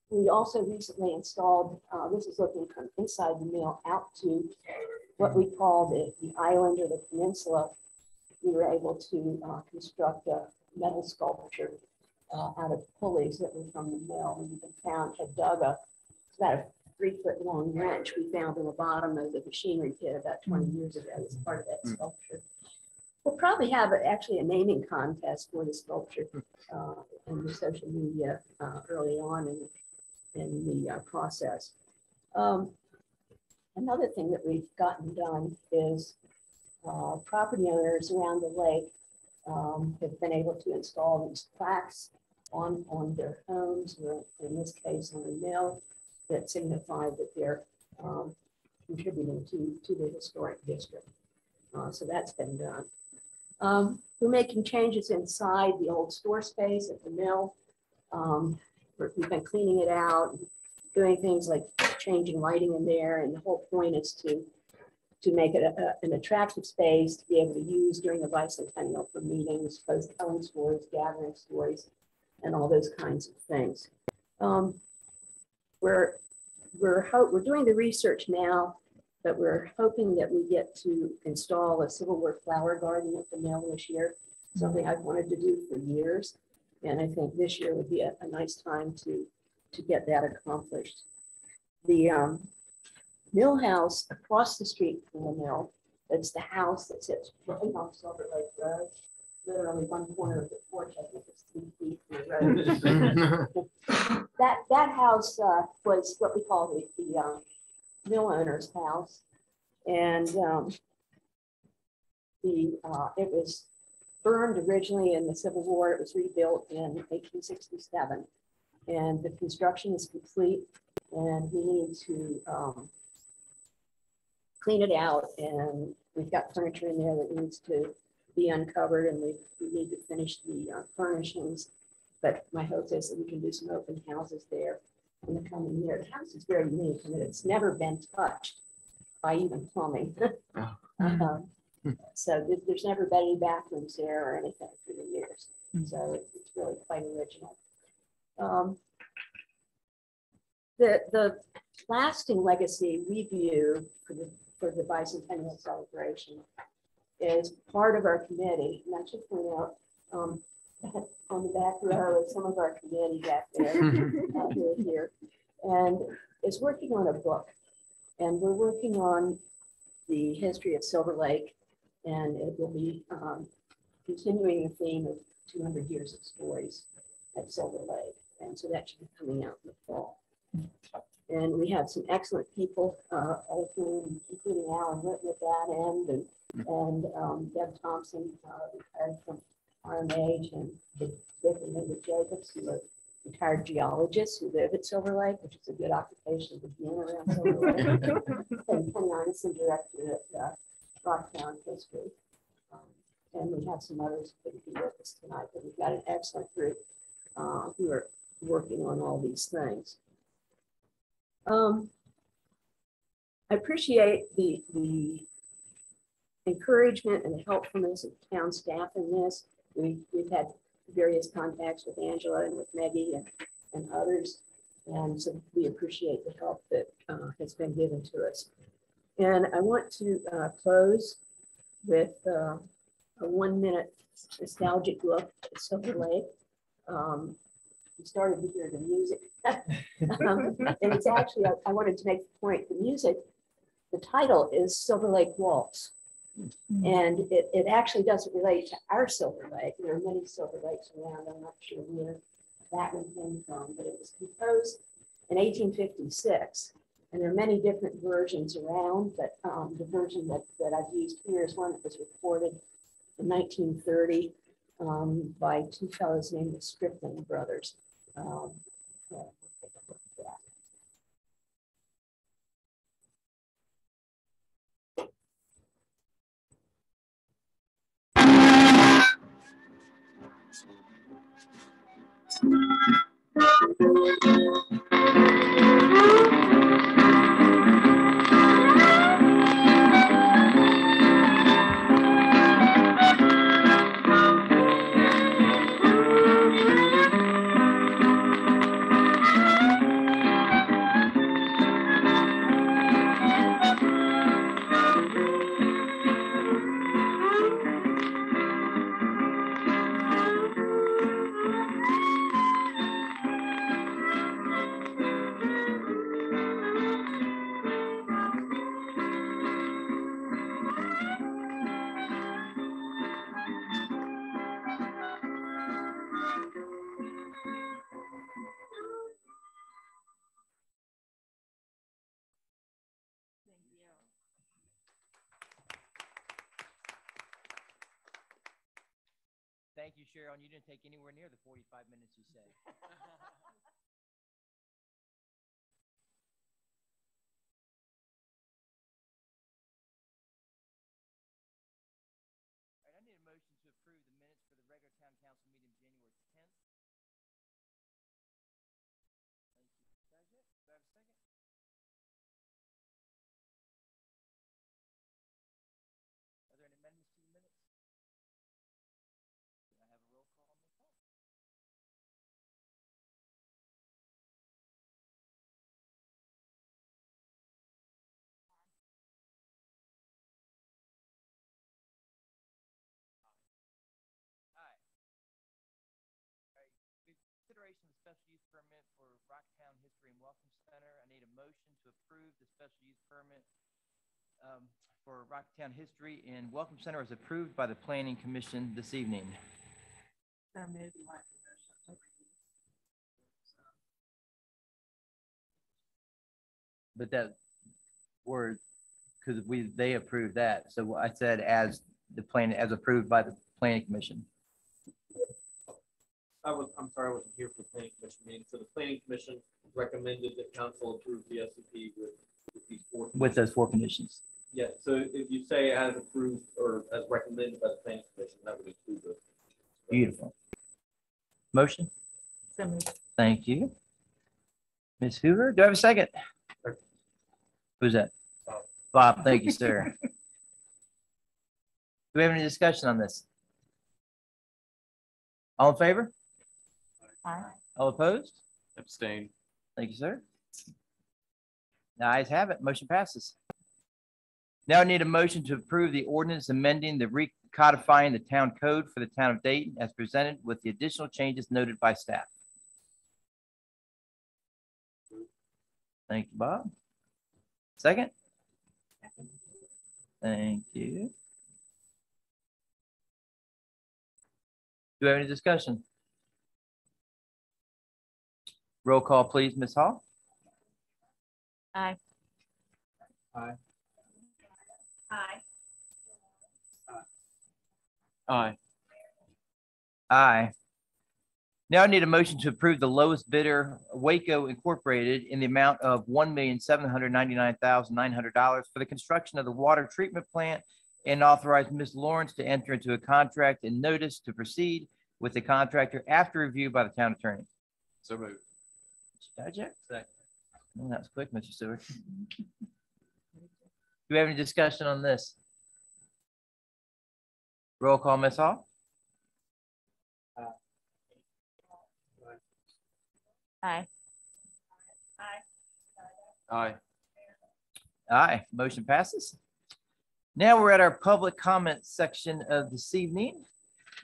We also recently installed, this is looking from inside the mill out to what we call the island or the peninsula. We were able to construct a metal sculpture out of pulleys that were from the mill. And we had dug it's about a 3-foot long wrench we found in the bottom of the machinery pit about 20 years ago as part of that sculpture. We'll probably have actually a naming contest for the sculpture in the social media early on in the process. Another thing that we've gotten done is property owners around the lake have been able to install these plaques on their homes, or in this case on the mill, that signify that they're contributing to the historic district. So that's been done. We're making changes inside the old store space at the mill. We've been cleaning it out, doing things like changing lighting in there, and the whole point is to make it an attractive space to be able to use during the bicentennial for meetings, both telling stories, gathering stories, and all those kinds of things. We're doing the research now, but we're hoping that we get to install a Civil War flower garden at the mill this year, something I've wanted to do for years. And I think this year would be a nice time to get that accomplished. The mill house across the street from the mill, it's the house that sits right on Silver Lake Road. Literally one corner of the porch, I think it's 3 feet from the road. that house was what we call the mill owner's house. And it was burned originally in the Civil War. It was rebuilt in 1867. And the construction is complete. And we need to clean it out. And we've got furniture in there that needs to be uncovered, and we need to finish the furnishings. But my hope is that we can do some open houses there in the coming year. The house is very unique. I mean, it's never been touched by even plumbing. So there's never been any bathrooms there or anything through the years. So it's really quite original. The lasting legacy we view for the bicentennial celebration is part of our committee. And I should point out on the back row is some of our committee back there, here, and is working on a book. And we're working on the history of Silver Lake, and it will be continuing the theme of 200 years of stories at Silver Lake. And so that should be coming out in the fall. And we had some excellent people, all through, including Alan Litton at that end, and Deb Thompson, retired from RMH, and Dick and Linda Jacobs, who are retired geologists who live at Silver Lake, which is a good occupation to be in around Silver Lake. And Penny Arneson, director at Rocktown History. And we have some others who couldn't be with us tonight, but we've got an excellent group who are working on all these things. I appreciate the encouragement and the helpfulness of town staff in this. We've had various contacts with Angela and with Maggie and others. And so we appreciate the help that has been given to us. And I want to close with a 1-minute nostalgic look at Silver Lake. We started to hear the music. And it's actually, I wanted to make the point, the music, the title is Silver Lake Waltz. And it actually doesn't relate to our Silver Lake. There are many Silver Lakes around. I'm not sure where that one came from, but it was composed in 1856. And there are many different versions around, but the version that I've used here is one that was recorded in 1930 by two fellows named the Strickland brothers. Thank you, Cheryl. You didn't take anywhere near the 45 minutes you said. All right, I need a motion to approve the minutes for the regular town council meeting January 10th. Thank you. That's it. Do I have a second? Are there any amendments to the minutes? Do I have a roll call on the phone? Aye. All right. Consideration of special use permit for Rocktown History and Welcome Center. I need a motion to approve the special use permit for Rocktown History and Welcome Center as approved by the Planning Commission this evening. But that word, because they approved that. So I said as approved by the Planning Commission. I'm sorry, I wasn't here for the planning commission meeting. So the planning commission recommended that council approve the SCP with these four. With those four conditions. Yeah, so if you say as approved or as recommended by the planning commission, that would include those. Beautiful. Motion? Thank you. Ms. Hoover, do I have a second? Who's that? Bob, thank you, sir. Do we have any discussion on this? All in favor? Aye. All opposed? Abstain. Thank you, sir. The ayes have it. Motion passes. Now I need a motion to approve the ordinance amending the recodifying the town code for the town of Dayton as presented with the additional changes noted by staff. Thank you, Bob. Second? Thank you. Do we have any discussion? Roll call, please, Ms. Hall. Aye. Aye. Aye. Aye. Aye. Now I need a motion to approve the lowest bidder, Waco Incorporated, in the amount of $1,799,900 for the construction of the water treatment plant, and authorize Ms. Lawrence to enter into a contract and notice to proceed with the contractor after review by the town attorney. So moved. Mr. Dijak? Second. Well, that was quick, Mr. Stewart. Do we have any discussion on this? Roll call, Ms. Hall? Aye. Aye. Aye, motion passes. Now we're at our public comment section of this evening,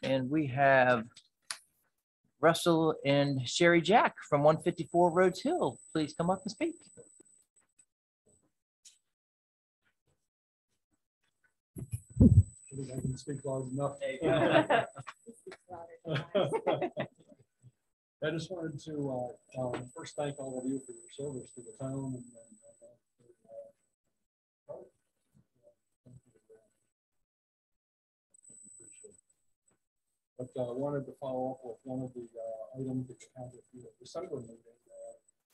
and we have Russell and Sherry Jack from 154 Rhodes Hill. Please come up and speak. I can speak loud enough. I just wanted to first thank all of you for your service to the town. But I wanted to follow up with one of the items that you had at the December meeting,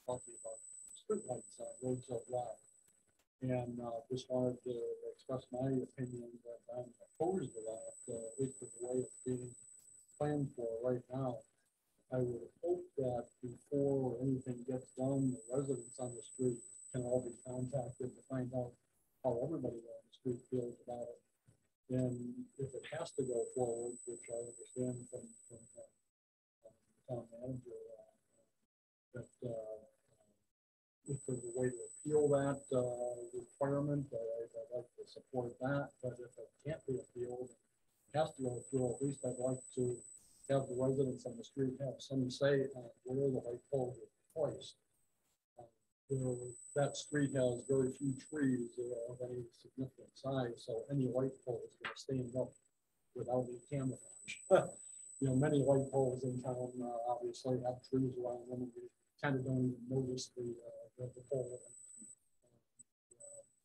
talking about streetlights on Rhodes Hill Drive. And just wanted to express my opinion that I'm opposed to that, at least in the way it's being planned for right now. I would hope that before anything gets done, the residents on the street can all be contacted to find out how everybody on the street feels about it. And if it has to go forward, which I understand from the town manager, that if there's a way to appeal that requirement, I'd like to support that. But if it can't be appealed, it has to go through, at least I'd like to have the residents on the street have some say on where the light pole is placed. That street has very few trees of any significant size, so any light pole is going to stand up without any camouflage. Many light poles in town obviously have trees around them, and you kind of don't even notice the pole.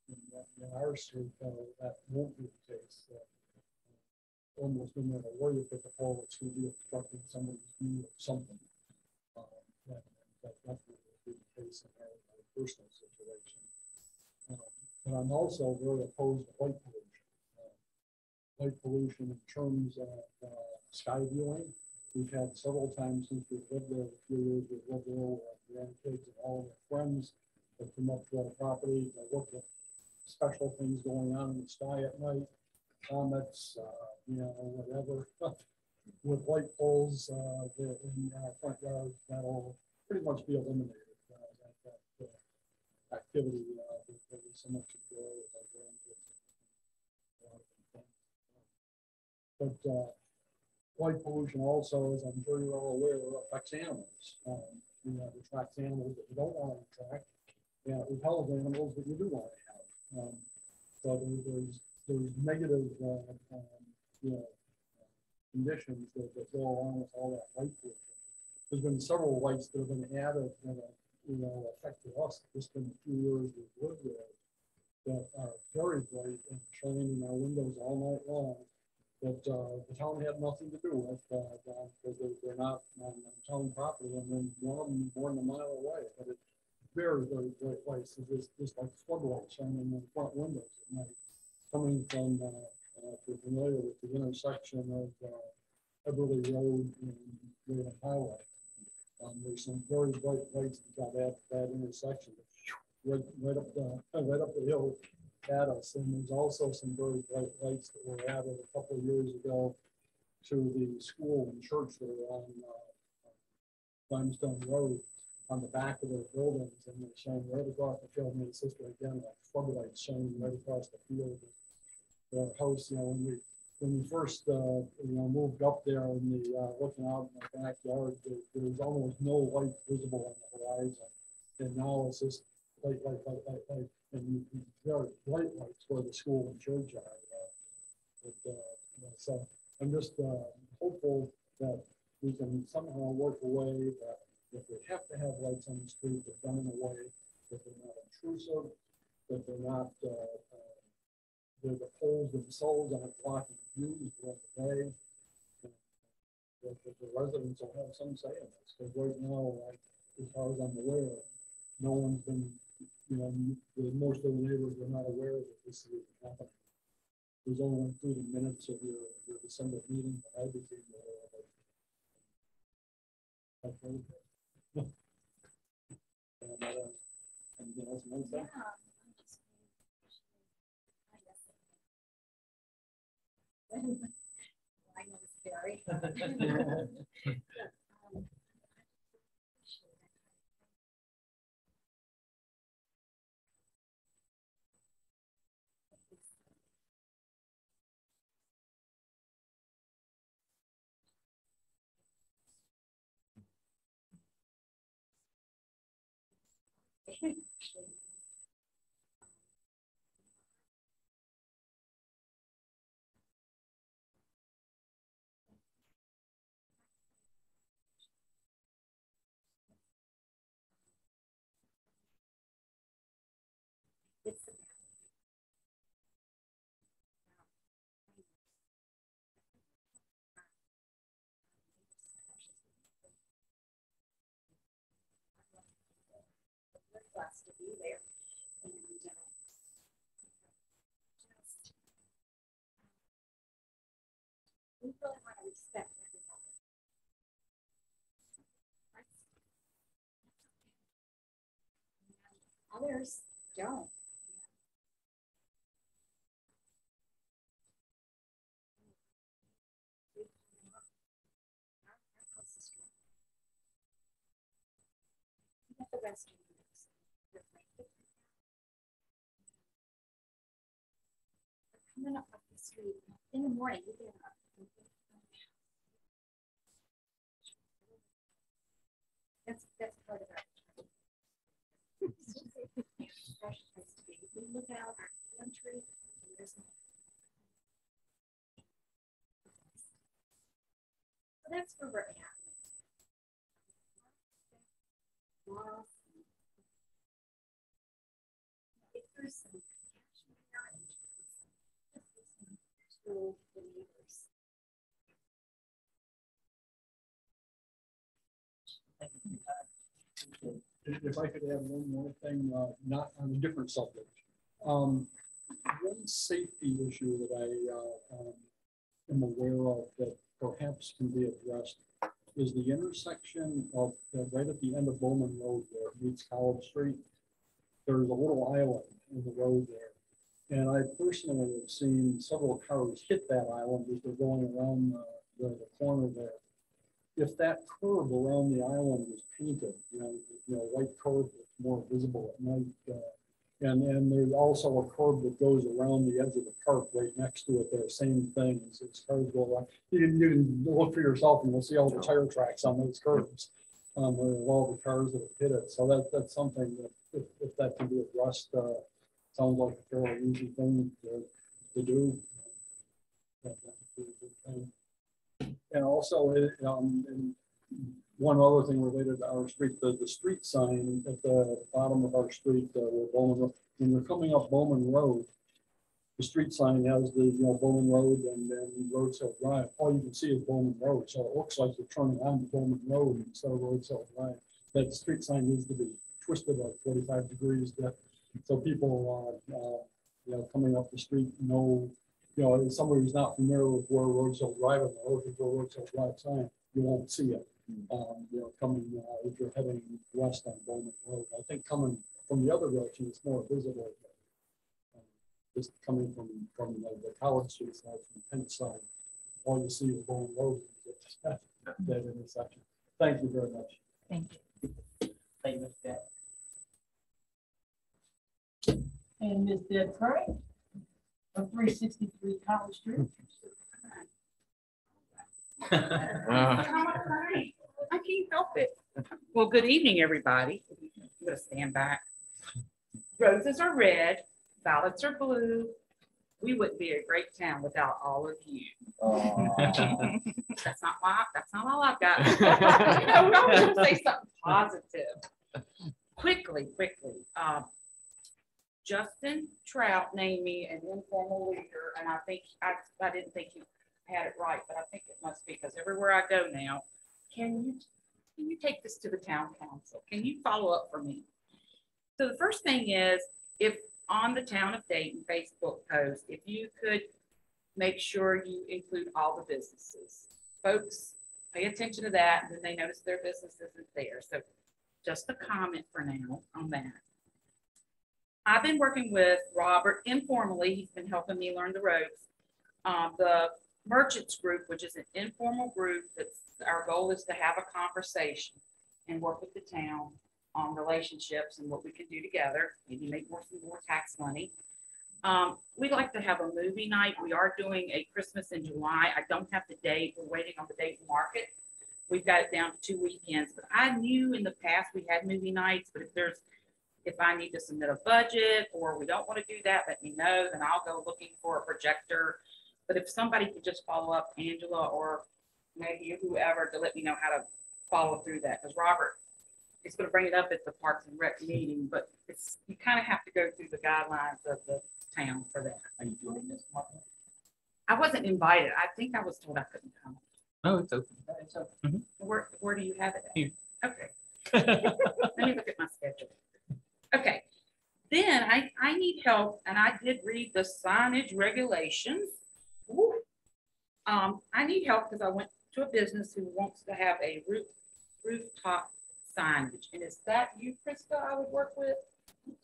In our street, that won't be the case. Almost no matter where you put the pole, it's going to be obstructing somebody's view of something. That definitely will be the case in our personal situation. But I'm also very opposed to light pollution. Light pollution in terms of sky viewing. We've had several times since we've lived there a few years. We've lived there with our grandkids and all of our friends that come up to our property to look at special things going on in the sky at night. Comets, whatever, with light poles in our front yard, that'll pretty much be eliminated. That activity that we so much enjoy with our grandkids. But light pollution also, as I'm very well aware, affects animals. It attracts animals that you don't want to attract, and it repels animals that you do want to have. So there's negative conditions that go along with all that light pollution. There's been several lights that have been added that affected us just in a few years we've lived there that are very bright and shining in our windows all night long that the town had nothing to do with because they're not on town property, and then one of them more than a mile away. But it's very, very bright lights. It's just like floodlights shining in the front windows at night. Coming from, if you're familiar with the intersection of Everly Road and Dayton Highway, there's some very bright lights that got at that intersection, right up the hill at us. And there's also some very bright lights that were added a couple of years ago to the school and church that are on Limestone Road on the back of their buildings, and they're shining right across the field. And it's just again like floodlights shining right across the field. Our house, when we first moved up there and looking out in the backyard, there was almost no light visible on the horizon, and now it's just light, and very bright lights where the school and church are. So I'm just hopeful that we can somehow work a way that if we have to have lights on the street, they're done in a way that they're not intrusive, that they're not, the poles themselves aren't blocking views during the day. The residents will have some say in this, because right now, like, as far as I'm aware, no one's been, most of the neighbors are not aware that this is happening. There's only through the minutes of your December meeting that I became aware of it. Okay. Anything else you want to say? I know it's scary. Blessed to be there. And just we really want to respect everybody. Others don't. The rest of coming up the street in the morning. You get up. That's part of our we look out our country and there's no. So that's where we're at. If there's some connection there and just listen to the neighbors. If I could add one more thing, not on a different subject. One safety issue that I am aware of that perhaps can be addressed is the intersection of right at the end of Bowman Road where it meets College Street. There's a little island in the road there. And I personally have seen several cars hit that island as they're going around the corner there. If that curve around the island was painted, white curve that's more visible at night, and there's also a curve that goes around the edge of the park right next to it there, same thing as cars go around. You can look for yourself and you'll see all the tire tracks on those curves where all the cars that have hit it. So that's something that if that can be addressed, sounds like a fairly easy thing to do. And also, and one other thing related to our street, the street sign at the bottom of our street, where Bowman Road, when you're coming up Bowman Road, the street sign has the Bowman Road and then Rhodeshill Drive. All you can see is Bowman Road, so it looks like you're turning on to Bowman Road instead of Rhodeshill Drive. That street sign needs to be twisted like 45 degrees, so people coming up the street know. Somebody who's not familiar with where Rhodeshill Drive is, or looking for a Rhodeshill Drive sign, you won't see it. Coming if you're heading west on Bowman Road. I think coming from the other direction, it's more visible. Just coming from the College Street side, from Penn side, all you see is Bowman Road. That intersection. Thank you very much. Thank you. Thank you, Mr. Deb. And Ms. Deb Curry of 363 College Street. I can't help it. Well, good evening, everybody. I'm going to stand back. Roses are red, violets are blue. We wouldn't be a great town without all of you. That's not all I've got. I was going to say something positive. Quickly. Justin Trout named me an informal leader, and I think, I didn't think he had it right, but I think it must be, because everywhere I go now, can you take this to the town council? Can you follow up for me? So the first thing is, if on the Town of Dayton Facebook post, if you could make sure you include all the businesses. Folks, pay attention to that, and then they notice their business isn't there. So just a comment for now on that. I've been working with Robert informally. He's been helping me learn the ropes. The merchants group, which is an informal group, that's our goal is to have a conversation and work with the town on relationships and what we can do together, maybe make some more tax money. We'd like to have a movie night. We are doing a Christmas in July. I don't have the date. We're waiting on the Dayton market. We've got it down to 2 weekends, but I knew in the past we had movie nights, but if I need to submit a budget or we don't want to do that, let me know, then I'll go looking for a projector. But if somebody could just follow up, Angela, or maybe whoever, to let me know how to follow through that, because Robert is going to bring it up at the Parks and Rec meeting, but you kind of have to go through the guidelines of the town for that. Are you doing this, Martha? I wasn't invited. I think I was told I couldn't come. No, it's open. It's open. Where do you have it at? Here. Okay. Let me look at my schedule. Okay. Then I need help, and I did read the signage regulations. Ooh. I need help because I went to a business who wants to have a rooftop signage. And is that you, Krista, I would work with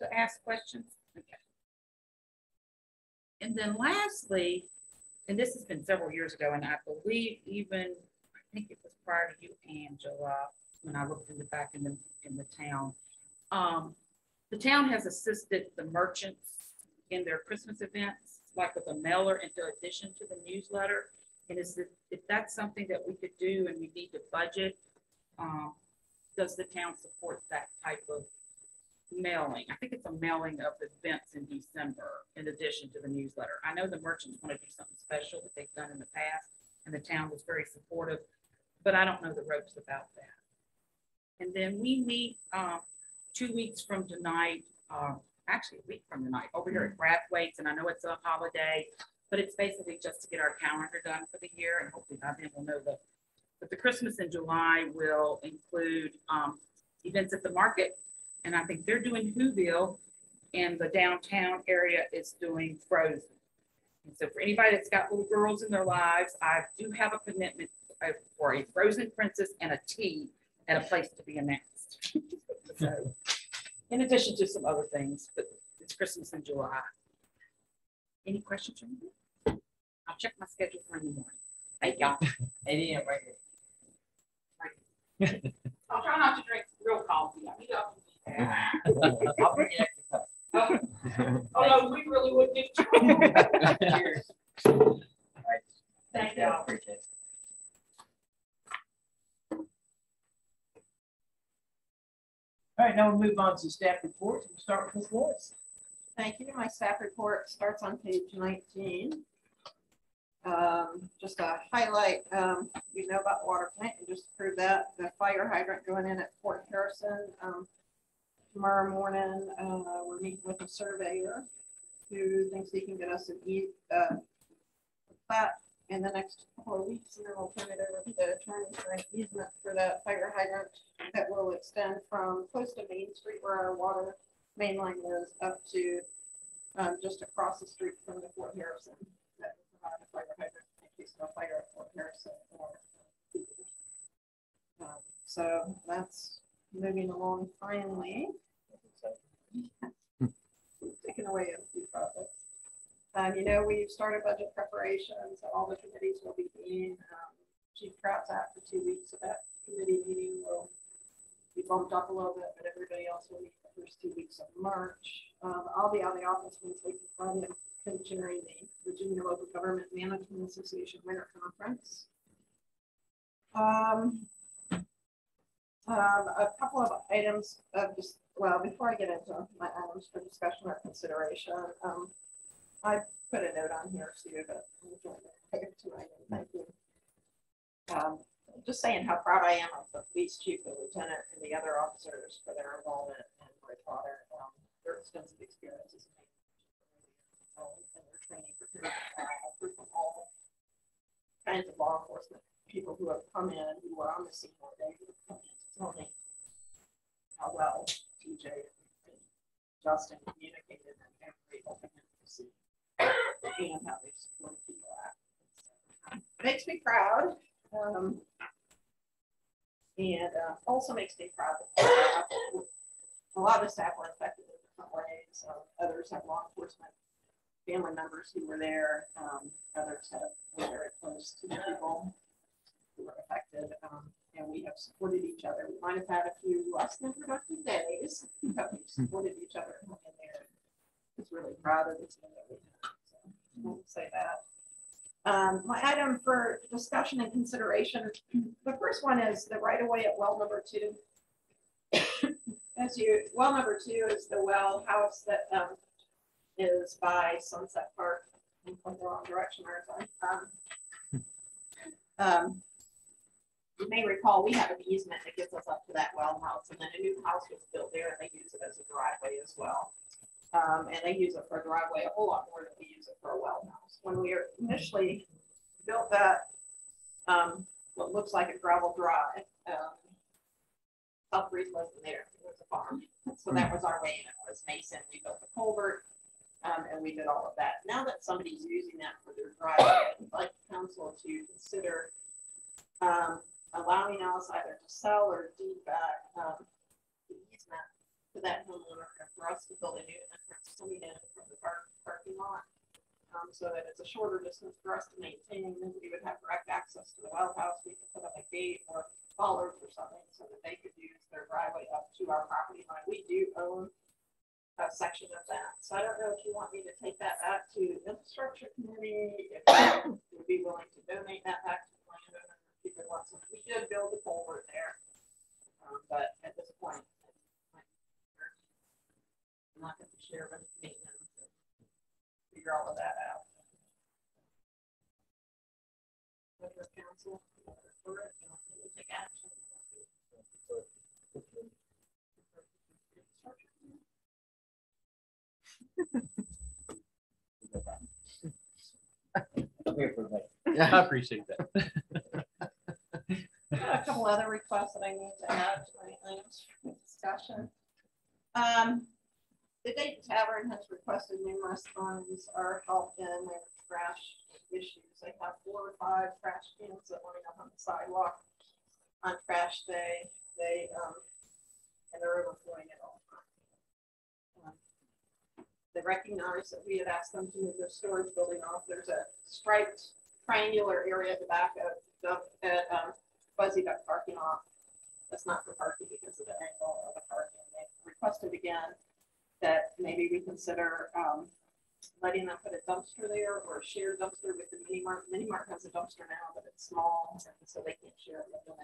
to ask questions? Okay. And then lastly, and this has been several years ago, and I believe I think it was prior to you, Angela, when I looked in the back in the town. The town has assisted the merchants in their Christmas events, like with a mailer in addition to the newsletter. And if that's something that we could do and we need to budget, does the town support that type of mailing? I think it's a mailing of events in December in addition to the newsletter. I know the merchants want to do something special that they've done in the past, and the town was very supportive, but I don't know the ropes about that. And then we meet 2 weeks from tonight, actually a week from tonight, over here at Brathwaite's, and I know it's a holiday, but it's basically just to get our calendar done for the year, and hopefully by then we'll know but the Christmas in July will include events at the market, and I think they're doing Whoville, and the downtown area is doing Frozen. And so for anybody that's got little girls in their lives, I do have a commitment for a Frozen princess and a tea at a place to be announced. So, in addition to some other things, but it's Christmas in July. Any questions from you? I'll check my schedule for in the morning. Thank y'all. 8 a.m. right here. I'll try not to drink real coffee. I mean, I'll bring an extra cup. oh no, we really would get you. Cheers. Thank y'all. Appreciate it. All right, now we'll move on to staff reports. We'll start with Ms. Lewis. Thank you. My staff report starts on page 19. Just a highlight, you know about the water plant and just to prove that the fire hydrant going in at Fort Harrison tomorrow morning. We're meeting with a surveyor who thinks he can get us a plat in the next couple of weeks, and then we'll turn it over to the attorney for an easement for that fire hydrant that will extend from close to Main Street where our water main line is up to just across the street from the Fort Harrison. That will provide a fire hydrant in case of a fire at Fort Harrison. So that's moving along finally. Taking away a few projects. You know, we've started budget preparations, so all the committees will be meeting. Chief Trout's out for 2 weeks, so that committee meeting will be bumped up a little bit, but everybody else will meet the first 2 weeks of March. I'll be out of the office Wednesday through Friday, chairing the Virginia Local Government Management Association Winter Conference. A couple of items of just, well, before I get into my items for discussion or consideration, I put a note on here too, but I'm going to take it to my name. Thank you. Just saying how proud I am of the police chief, the lieutenant, and the other officers for their involvement in Bridgewater. Their extensive experience is amazing. from all kinds of law enforcement people who have come in, who were on the scene one day, who have come in to tell me how well TJ and Justin communicated and how they opened the scene and how they support people out. Makes me proud. And also makes me proud that a lot of the staff were affected in different ways. Others have law enforcement family members who were there. Others were very close to the people who were affected. And we have supported each other. We might have had a few less than productive days, but we supported each other in there. I was really proud of the team that we had. So I want to say that. My item for discussion and consideration, the first one is the right of way at well number 2. Well number 2 is the well house that is by Sunset Park. I'm going the wrong direction, you may recall we have an easement that gets us up to that well house, and then a new house was built there, and they use it as a driveway as well. And they use it for a driveway a whole lot more than we use it for a well house. When we initially built that, what looks like a gravel drive, South Breeze wasn't there. It was a farm. So that was our way in. It was Mason. We built a culvert, and we did all of that. Now that somebody's using that for their driveway, I'd like the council to consider allowing us either to sell or deed back the easement to that homeowner and for us to build a new entrance coming in from the parking lot, so that it's a shorter distance for us to maintain. And we would have direct access to the well house. We could put up a gate or bollards or something so that they could use their driveway up to our property line. We do own a section of that, so I don't know if you want me to take that back to infrastructure committee, if you would be willing to donate that back to the landowner. We did build a culvert there, but at this point, I'm not going to share with maintenance and figure all of that out. With your council, for it, you want to take action. Yeah, I appreciate that. A couple other requests that I need to add to my items for discussion. The Dayton Tavern has requested numerous funds or help in their trash issues. They have 4 or 5 trash cans that line up on the sidewalk on trash day. And they're overflowing it all. They recognize that we had asked them to move their storage building off. There's a striped triangular area at the back of Fuzzy Duck parking lot. That's not for parking because of the angle of the parking. They requested again that maybe we consider letting them put a dumpster there or a shared dumpster with the mini mart. Mini mart has a dumpster now, but it's small, and so they can't share it with them.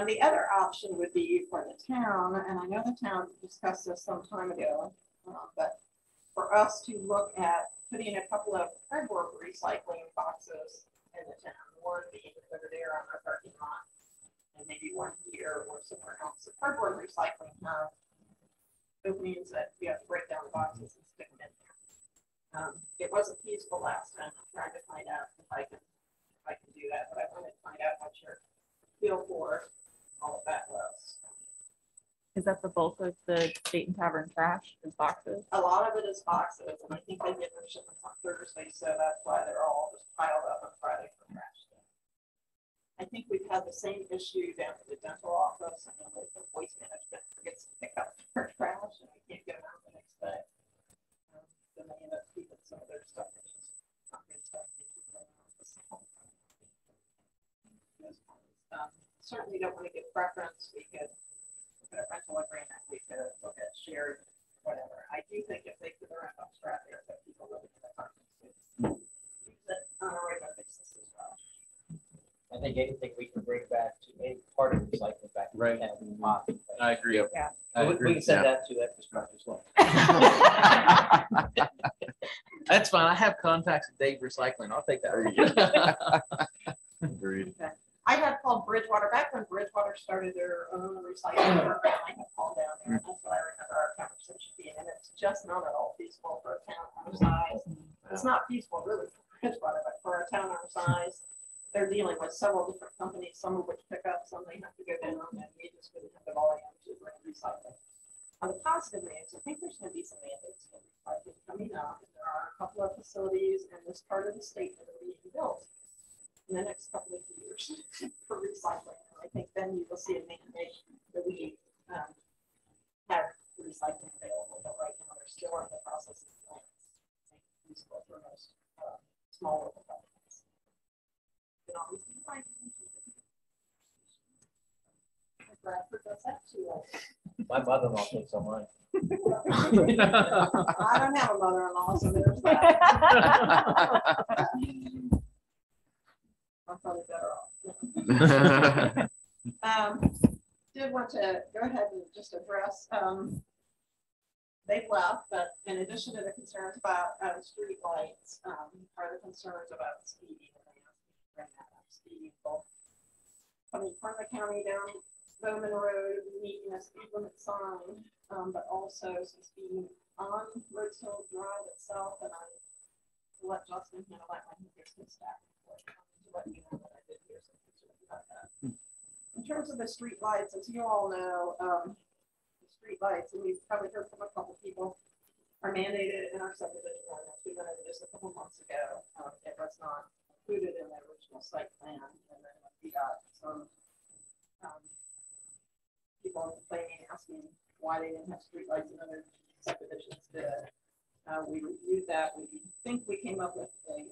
The other option would be for the town, and I know the town discussed this some time ago, but for us to look at putting a couple of cardboard recycling boxes in the town, one being over there on our parking lot, and maybe one here or somewhere else. The cardboard recycling have openings that you have to break down the boxes and stick them in there. It wasn't feasible last time. I'm trying to find out if I can do that, but I wanted to find out what your feel for all of that was. Is that the bulk of the Dayton Tavern trash is boxes? A lot of it is boxes, and I think they get their shipments on Thursday, so that's why they're all just piled up on Friday for trash day. I think we've had the same issue down at the dental office, and the waste management forgets to pick up their trash, and we can't get them out the next day. Then they end up keeping some of their stuff, which is not good stuff. Certainly don't want to give preference. We could look at a rental agreement. We could look at shared, whatever. I do think if they put their own dumpster out there, that people live in the apartments use it on a regular basis as well. I think anything we can bring back to any part of recycling back. Right. I agree. Yeah. We can send that to infrastructure as well. That's fine. I have contacts at Dave Recycling. I'll take that. Agreed. Okay. I have called Bridgewater back when Bridgewater started their own recycling program. I have called down there, and that's what I remember our conversation being. And it's just not at all feasible for a town our size. It's not feasible really for Bridgewater, but for a town our size, they're dealing with several different companies, some of which pick up, some they have to go down, and we just wouldn't have the volume to bring recycling. On the positive news, I think there's going to be some mandates for recycling coming up. And there are a couple of facilities in this part of the state that are being built in the next couple of years for recycling. And I think then you will see a mandate that we have recycling available, but right now they're still in the process of plans. Useful for most small local companies. Bradford does that too. My mother-in-law thinks I'm mine. I don't have a mother-in-law, so there's that. I'm probably better off. Did want to go ahead and just address, they've left, but in addition to the concerns about street lights, are the concerns about speeding. Speeding both coming from the county down Bowman Road, meeting a speed limit sign, but also some speeding on Rhodes Hill Drive itself. And I let Justin handle that when he gets his staff report to let you know that I did hear some concerns about that. In terms of the street lights, as you all know, the street lights, and we've probably heard from a couple people, are mandated in our subdivision ordinance. We went over this a couple months ago. It was not included in the original site plan, and then we got some people complaining, asking why they didn't have streetlights in other subdivisions. We reviewed that. We think we came up with a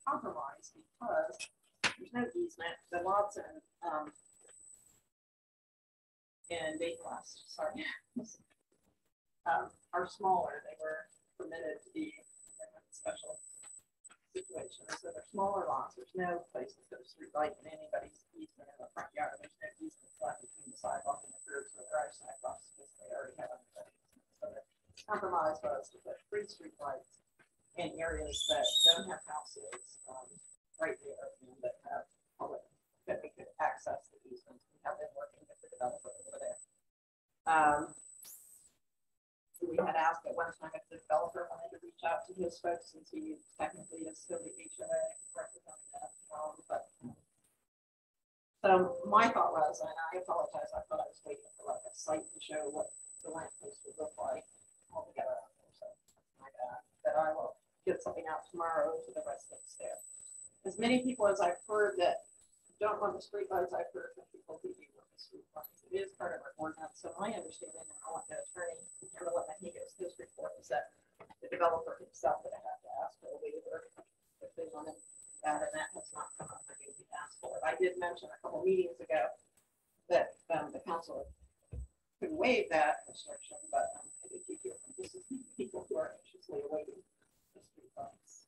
compromise because there's no easement. The lots in Dayton West, sorry, are smaller. They were permitted to be in a special situation. So they're smaller lots. There's no place to put a street light in anybody's easement in the front yard. There's no easement left between the sidewalk and the curbs or the garage sidewalks because they already have them. So the compromise was to put free street lights in areas that don't have houses right there and that have public that we could access the easements. We have been working with the developer over there. We had asked at one time if the developer wanted to reach out to his folks since he technically is still the HOA representing that. But so my thought was, and I apologize, I thought I was waiting for like a site to show what the land post would look like altogether. So my bad. But I will get something out tomorrow to the residents there. As many people as I've heard that don't want the street lights, I've heard from people who do want the street lights. It is part of our ordinance. So my understanding, and I want the attorney to let me get his report, is that the developer himself would have to ask for a waiver if they wanted that, and that has not come up. I think he asked for it. I did mention a couple meetings ago that the council could waive that restriction, but I think you hear from this is people who are anxiously awaiting the street lights.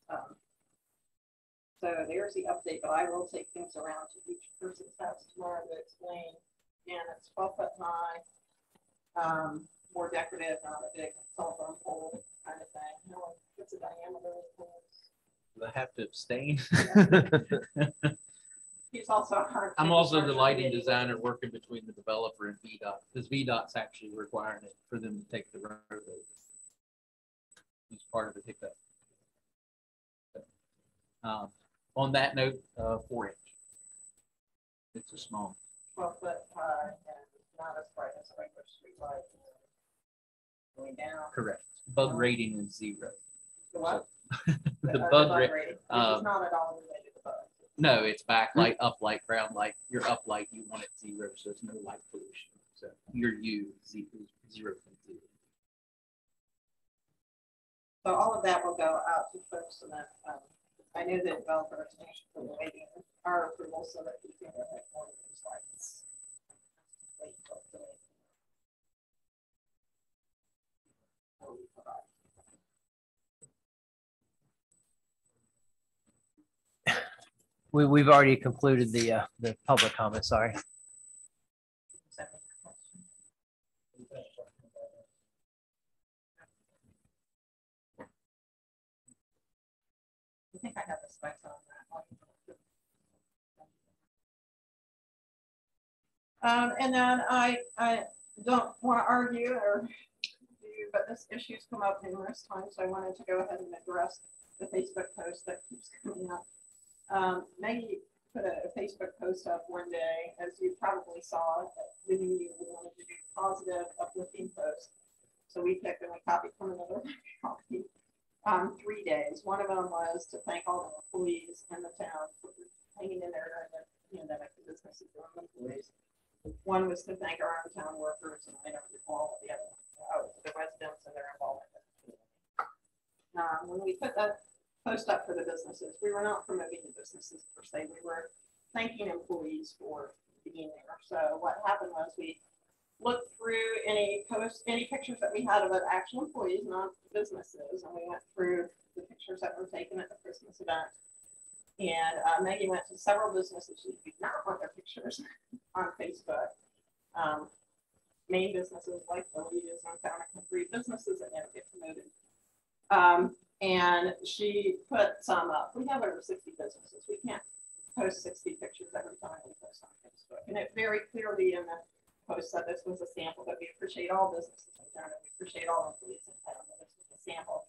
So there's the update, but I will take things around to each person's house tomorrow to explain. And it's 12 foot high, more decorative, not a big telephone pole kind of thing. What's the diameter of the poles? Do I have to abstain? He's also I'm also the lighting designer working between the developer and VDOT, because VDOT's actually requiring it for them to take the road over. It's part of the hiccup. On that note, 4-inch. It's a small. 12 foot high and not as bright as a regular street light. Going down. Correct. Bug rating is 0. The what? The bug rating. Which is not at all related to bugs. No, it's backlight, uplight, ground light. Your uplight, you want it 0, so it's no light pollution. So your U is 0.0. So all of that will go out to folks so that I know the developer is anxiously awaiting our approval so that we can go ahead and order those lights. Wait till today. We've already concluded the public comment, sorry. I think I have the specs on that. And then I don't want to argue or do issue, but this issue's come up numerous times, so I wanted to go ahead and address the Facebook post that keeps coming up. Maggie put a Facebook post up one day, as you probably saw, that we knew we wanted to do positive, uplifting posts. So we picked and we copied from another copy. 3 days. One of them was to thank all the employees in the town for hanging in there during the pandemic, the businesses and employees. One was to thank our own town workers, and I don't recall the other one, the residents and their involvement. When we put that post up for the businesses, we were not promoting the businesses per se. We were thanking employees for being there. So what happened was we looked through any posts, any pictures that we had of actual employees, not businesses, and we went through the pictures that were taken at the Christmas event. And Maggie went to several businesses who did not want their pictures on Facebook. Main businesses like Lily's and Found a Country, businesses that never get promoted. And she put some up. We have over 60 businesses. We can't post 60 pictures every time we post on Facebook. And it very clearly in the post said this was a sample, that we appreciate all businesses in town, and we appreciate all employees in town. This was a sample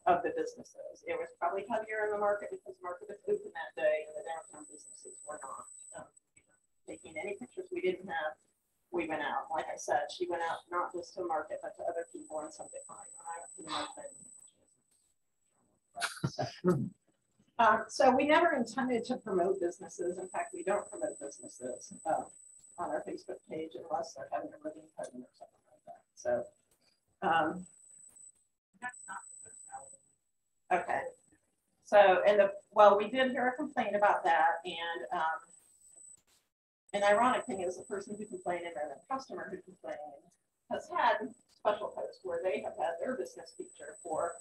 of the businesses. It was probably heavier in the market because the market was open that day and the downtown businesses were not taking any pictures we didn't have. We went out. Like I said, she went out not just to market, but to other people and some decline. So we never intended to promote businesses. In fact, we don't promote businesses on our Facebook page unless they're having a living present or something like that. So, That's not. okay. So, well, we did hear a complaint about that, and ironic thing is the person who complained and then the customer who complained has had special posts where they have had their business feature for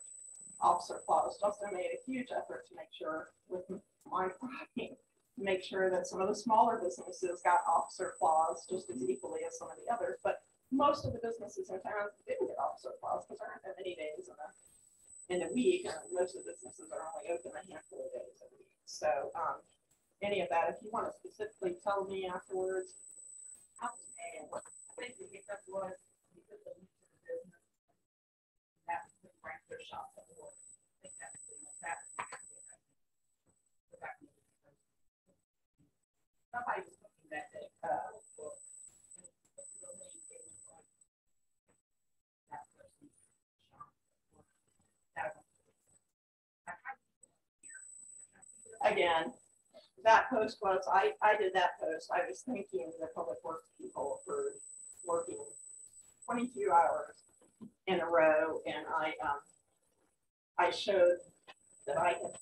Officer Claus. Justin made a huge effort to make sure with my property, make sure that some of the smaller businesses got Officer Claus just as equally as some of the others, but most of the businesses in town didn't get Officer Claus because there aren't that many days in the week, and most of the businesses are only open a handful of days a week. So any of that, if you want to specifically tell me afterwards, I think the hiccup was because of the business that was brand their shop at work. I think that's that. Somebody was looking that day. Again, that post was, I did that post. I was thanking the public works people for working 22 hours in a row. And I showed that I had,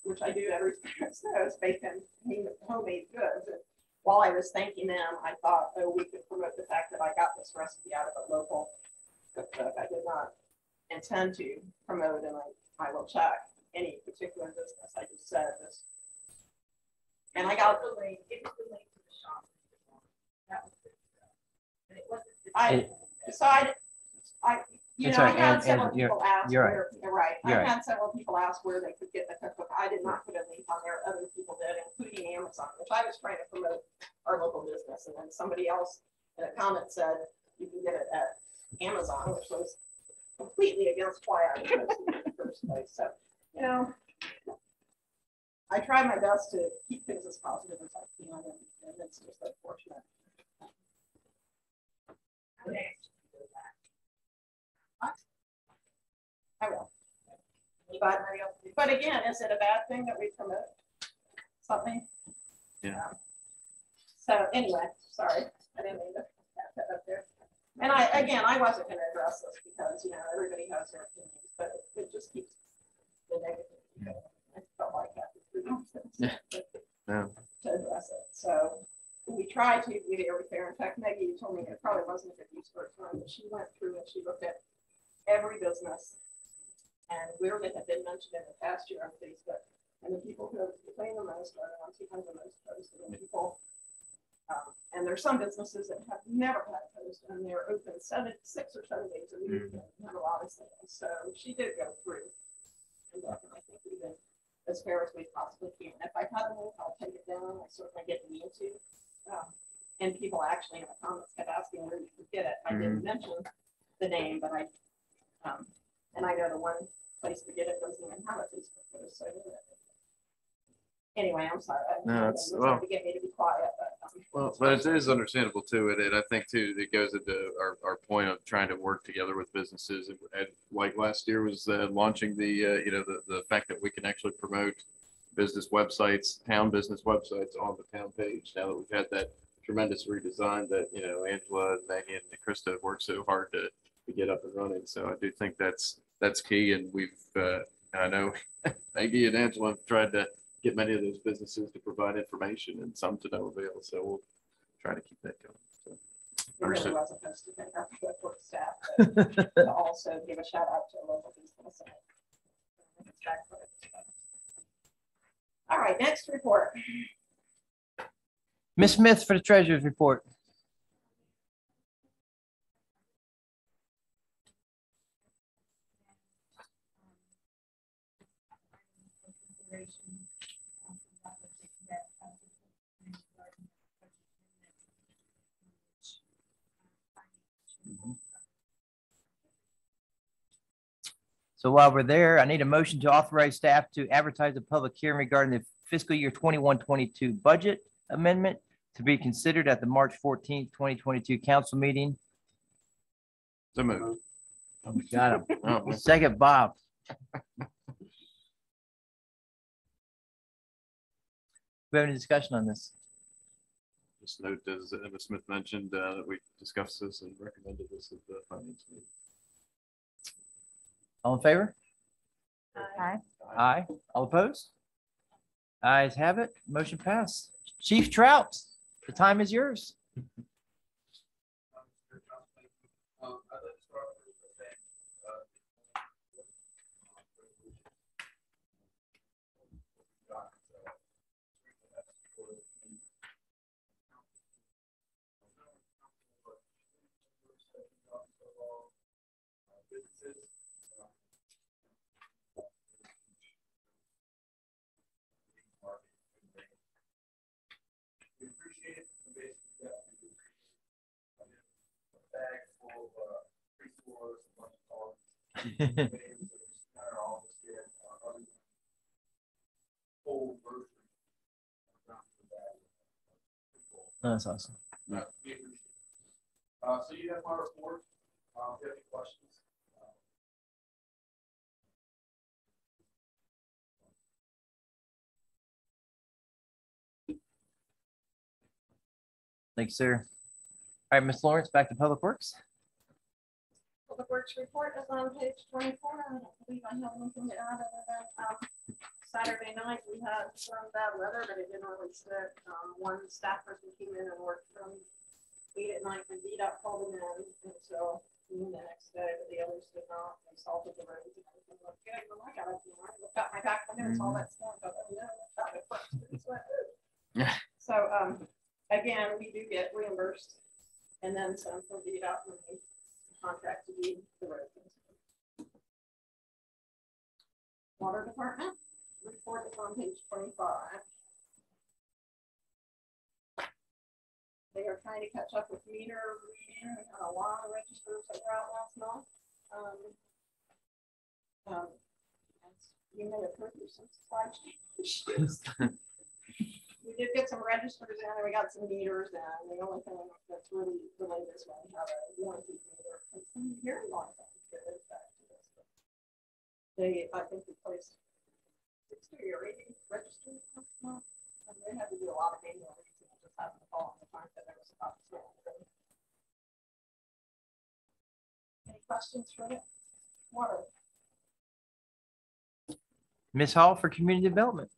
which I do every Thursday, bacon, homemade goods. And while I was thanking them, I thought, oh, we could promote the fact that I got this recipe out of a local cookbook. I did not intend to promote, and I will check any particular business. I just said this. And I got the link. It was the link to the shop. That was good stuff. And it wasn't. You know, I had several people ask where, you're right. I had several people ask where they could get the cookbook. I did not put a link on there. Other people did, including Amazon, which I was trying to promote our local business. And then somebody else in a comment said you can get it at Amazon, which was completely against why I was posting it in the first place. So, you know, I try my best to keep things as positive as I can, and it's just unfortunate. I will. But again, is it a bad thing that we promote something? Yeah. So anyway, sorry, I didn't mean to have that up there. And I wasn't going to address this because, you know, everybody has their opinions, but it just keeps the negative. You know, I felt like that to address it. So we tried to be very fair. In fact, Maggie, you told me it probably wasn't a good use for time, but she went through and she looked at every business and where they had been mentioned in the past year on Facebook. And the people who have complained the most are the ones who have the most posted. And people, and there's some businesses that have never had a post, and they're open 6 or 7 days a week and have a lot of sales. So she did go through and look, and I think we've been as fair as we possibly can. If I have a link, I'll take it down. I certainly get the need to. And people actually in the comments kept asking where you could get it. I didn't mention the name, but I And I know the one place to get it doesn't even have a Facebook post, so. Anyway, I'm sorry. No, it's- They're well- trying to get me to be quiet, but. Well, but it is understandable too. And I think too, it goes into our point of trying to work together with businesses. And like last year was launching the fact that we can actually promote business websites, town business websites on the town page. Now that we've had that tremendous redesign that, Angela and Maggie and Krista have worked so hard to get up and running. So I do think that's key. And I know Maggie and Angela have tried to get many of those businesses to provide information and some to no avail. So we'll try to keep that going. So, It really understood. was supposed to thank our public staff, but to also give a shout out to a local business. All right, next report. Ms. Smith for the treasurer's report. So while we're there, I need a motion to authorize staff to advertise a public hearing regarding the fiscal year 21-22 budget amendment to be considered at the March 14th, 2022 council meeting. So moved. Got him. Oh, Second, Bob. We have any discussion on this? Just note, as Ms. Smith mentioned, that we discussed this and recommended this at the finance meeting. All in favor? Aye. Aye. All opposed? Ayes have it. Motion passed. Chief Trout, the time is yours. We appreciate it. We basically got a bag full of preschoolers, a bunch of dogs. Full version. That's awesome. We appreciate it. So you have my report. If you have any questions. Thanks, sir. All right, Ms. Lawrence, back to Public Works. Public Works report is on page 24. I don't believe I have anything to add other than Saturday night we had some bad weather, but it didn't really stick. One staff person came in and worked from 8 at night and beat up called them in until noon the next day, but the others did not. They salted the roads and everything looked good. When I got up in the morning, looked out my back window and saw that storm. I thought, oh no, that was pretty sweat. So again, we do get reimbursed and then some for beat up when we contract to do the road. Water department report is on page 25. They are trying to catch up with meter reading. We had a lot of registers that were out last month. As you may have heard, there's some supply chain issues. We did get some registers in and we got some meters in. The only thing that's really related is when we have a warranty meter. It's some very long time to get it back to this. They, I think, replaced 60 or 80 registers last month. And they had to do a lot of manual reading. It just happened to fall on the time that there was about to storm. Any questions for the water? Ms. Hall for Community Development.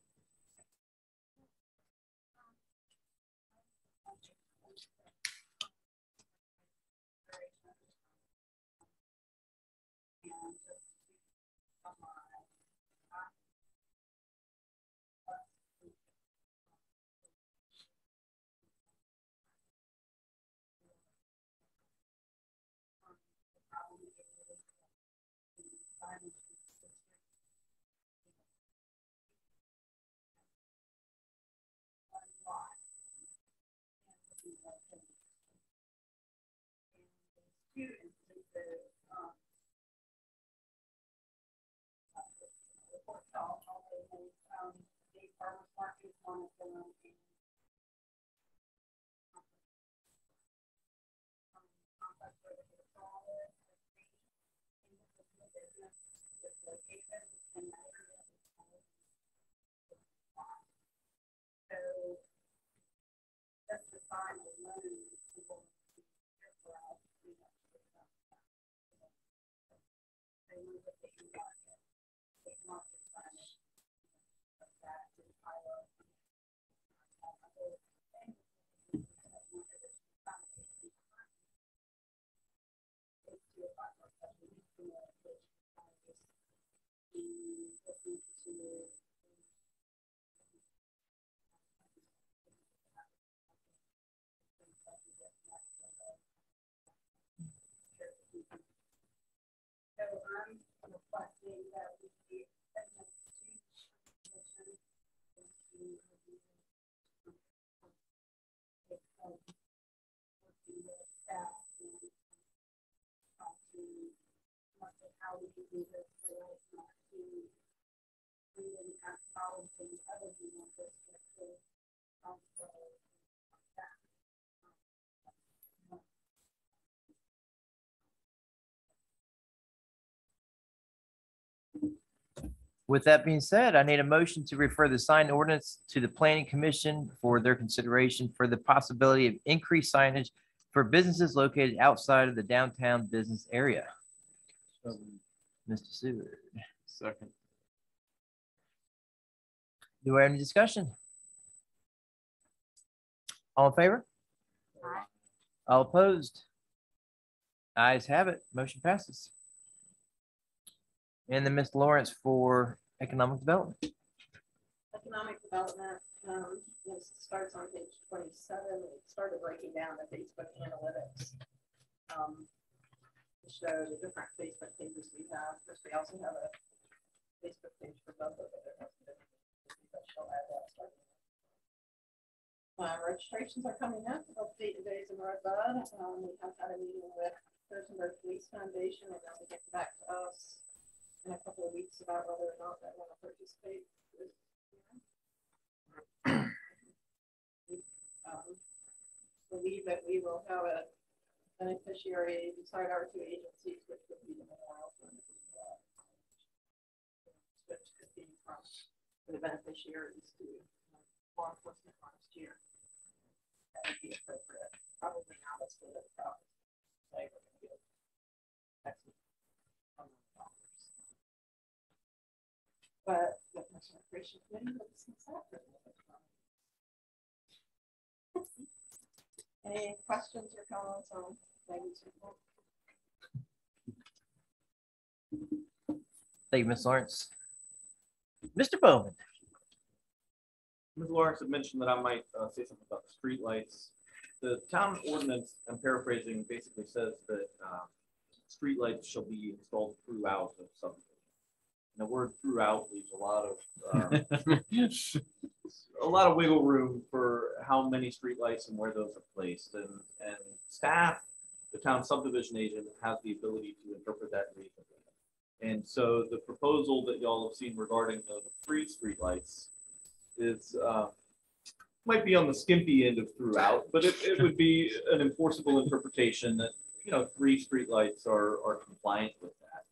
farmer's market is one of them. So just to find a loan people here for us, we have to put up. They move it, they can market, they can market finance. Like that, and hire. So I'm requesting that we be how we can do this so as not to really have problems in other people's districts. With that being said, I need a motion to refer the signed ordinance to the planning commission for their consideration for the possibility of increased signage for businesses located outside of the downtown business area. Mr. Seward. Second. Do we have any discussion? All in favor? Aye. All opposed? Ayes have it. Motion passes. And then Ms. Lawrence for economic development. Economic development, this starts on page 27. It started breaking down the Facebook analytics. To show the different Facebook pages we have. First, we also have a Facebook page for both of them. Registrations are coming up. Update days in Red Bud. We have had a meeting with Personal Police Foundation, and they'll be getting back to us in a couple of weeks about whether or not they want to participate. Believe that we will have a beneficiary beside our two agencies, which would be the Memorial Fund. Which could be from the beneficiaries to law enforcement last year. That would be appropriate. Probably not as good as the problem. Say we're going to give Texas $1 million. But the National Creation Committee looks accepted. Any questions or comments on Megan's report? Thank you, Ms. Lawrence. Mr. Bowman. Ms. Lawrence had mentioned that I might say something about the streetlights. The town ordinance, I'm paraphrasing, basically says that streetlights shall be installed throughout the subdivision. And the word "throughout" leaves a lot of wiggle room for how many streetlights and where those are placed. And staff, the town subdivision agent, has the ability to interpret that reasonably. And so the proposal that y'all have seen regarding the 3 streetlights is might be on the skimpy end of throughout, but it would be an enforceable interpretation that 3 streetlights are compliant with that.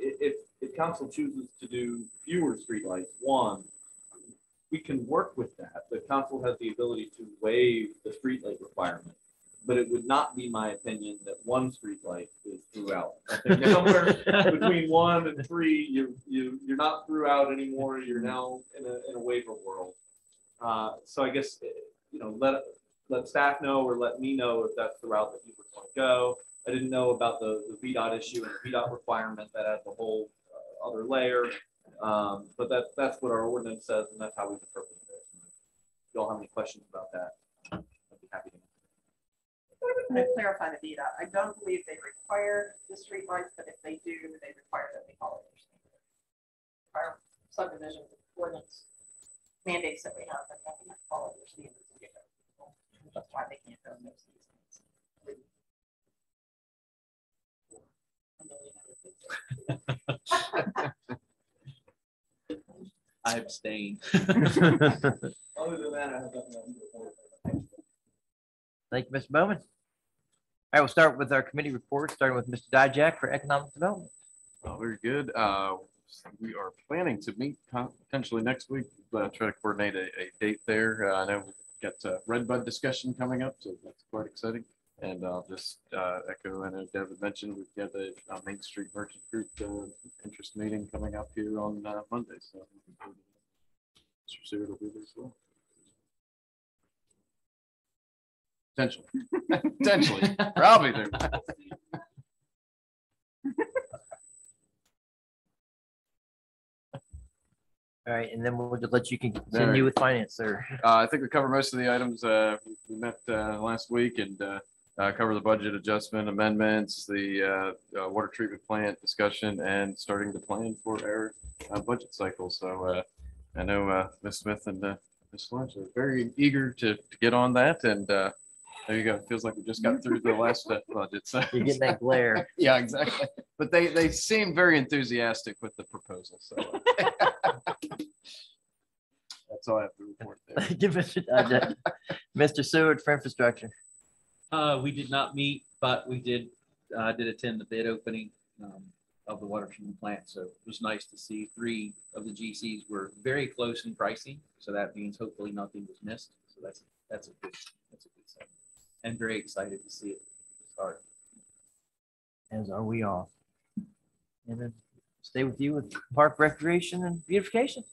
If council chooses to do fewer streetlights, 1, we can work with that. The council has the ability to waive the streetlight requirement, but it would not be my opinion that 1 streetlight is throughout. I think somewhere between 1 and 3, you're not throughout anymore. You're now in a waiver world. So I guess let staff know or let me know if that's the route that you would want to go. I didn't know about the VDOT issue and the VDOT requirement that adds a whole other layer. But that's what our ordinance says, and that's how we've interpreted it. If y'all have any questions about that, I'd be happy to. To clarify the VDOT, I don't believe they require the streetlights, but if they do, they require that they follow their standards. Our subdivision ordinance mandates that we have, but we have to follow their standards and get those people. That's why they can't go those things. I abstain. Other than that, I have nothing else to report. Thank you, Mr. Bowman. All right, we'll start with our committee report, starting with Mr. Dijak for economic development. Oh, very good. We are planning to meet potentially next week, try to coordinate a date there. I know we've got Redbud discussion coming up, so that's quite exciting. And I'll just echo, I know David mentioned, we've got a Main Street Merchant Group interest meeting coming up here on Monday. So Mr. Seward will be there as well. Potentially. Potentially. Probably there. All right, and then we'll just let you continue with finance, sir. I think we covered most of the items. We met last week and cover the budget adjustment amendments, the water treatment plant discussion, and starting to plan for our budget cycle. So I know Ms. Smith and Ms. Lawrence are very eager to get on that. And there you go. It feels like we just got through the last budget. So you're getting that glare. Yeah, exactly. But they seem very enthusiastic with the proposal. So that's all I have to report there. Give Mr. Seward for infrastructure. We did not meet, but we did attend the bid opening of the water treatment plant. So it was nice to see 3 of the GCs were very close in pricing. So that means hopefully nothing was missed. So that's a good sign. And very excited to see it start. As are we all. And then stay with you with park recreation and beautification.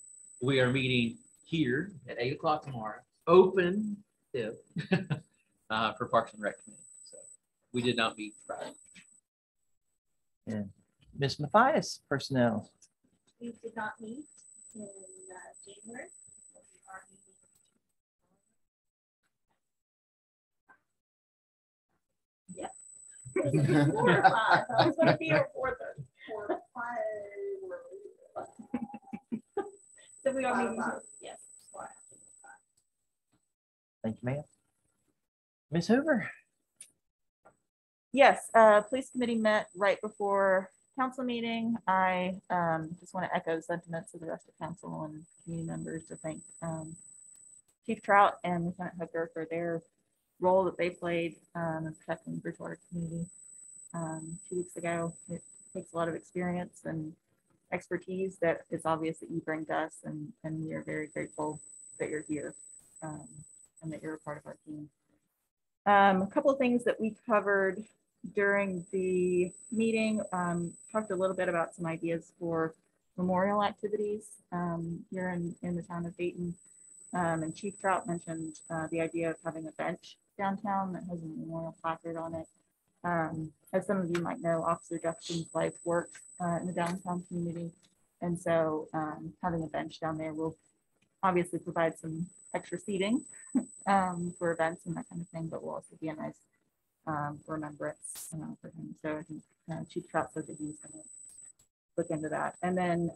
We are meeting here at 8 o'clock tomorrow, open if, for Parks and Rec Committee. So we did not meet Friday. And Ms. Mathias, personnel. We did not meet in January. We are meeting. Yeah. 4 or 5. I was going to be here for the 4 or 5. So we are meeting. Yes. Thank you, ma'am. Ms. Hoover. Yes, police committee met right before council meeting. I just want to echo sentiments of the rest of council and community members to thank Chief Trout and Lieutenant Hooker for their role that they played in protecting the Bridgewater community 2 weeks ago. It takes a lot of experience and expertise that it's obvious that you bring to us, and we are very grateful that you're here and that you're a part of our team. A couple of things that we covered during the meeting, talked a little bit about some ideas for memorial activities here in the town of Dayton. And Chief Trout mentioned the idea of having a bench downtown that has a memorial placard on it. As some of you might know, Officer Jefferson's life worked in the downtown community. And so having a bench down there will obviously provide some extra seating for events and that kind of thing, but will also be a nice remembrance for him. So I think Chief Trout said that he's going to look into that. And then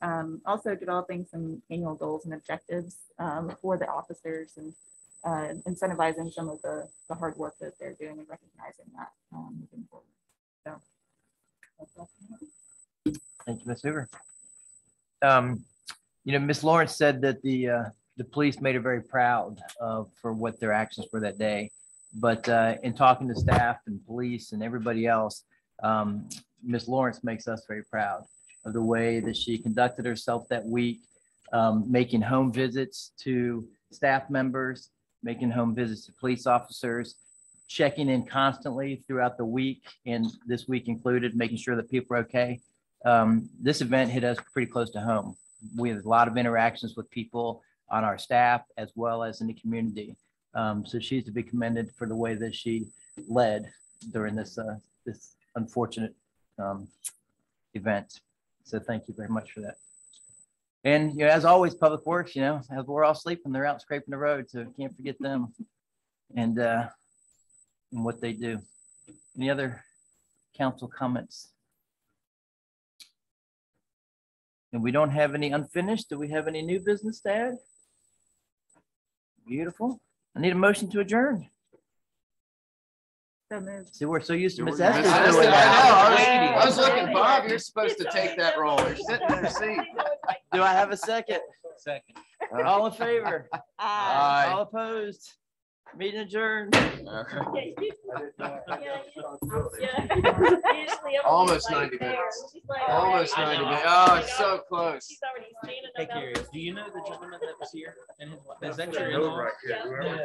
also developing some annual goals and objectives for the officers and incentivizing some of the hard work that they're doing and recognizing that moving forward. So that's all. Thank you, Ms. Hoover. Ms. Lawrence said that the police made her very proud for what their actions were that day. But in talking to staff and police and everybody else, Ms. Lawrence makes us very proud of the way that she conducted herself that week, making home visits to staff members, making home visits to police officers, checking in constantly throughout the week, and this week included, making sure that people are okay. This event hit us pretty close to home. We had a lot of interactions with people on our staff as well as in the community. So she's to be commended for the way that she led during this this unfortunate event. So thank you very much for that. And as always, Public Works, as we're all sleeping, they're out scraping the road, so can't forget them and what they do. Any other council comments? And we don't have any unfinished. Do we have any new business to add? Beautiful. I need a motion to adjourn. So moved. See, we're so used to Miss I Esther know. doing that. I was looking, Bob, you're supposed to take that role. You're sitting in your seat. Do I have a second? Second. All in favor? Aye. All opposed? Meeting adjourned. Almost 90 minutes. Almost 90 minutes. Oh, it's so close. Hey, Carrie, do you know the gentleman that was here? And his, is that your in-law?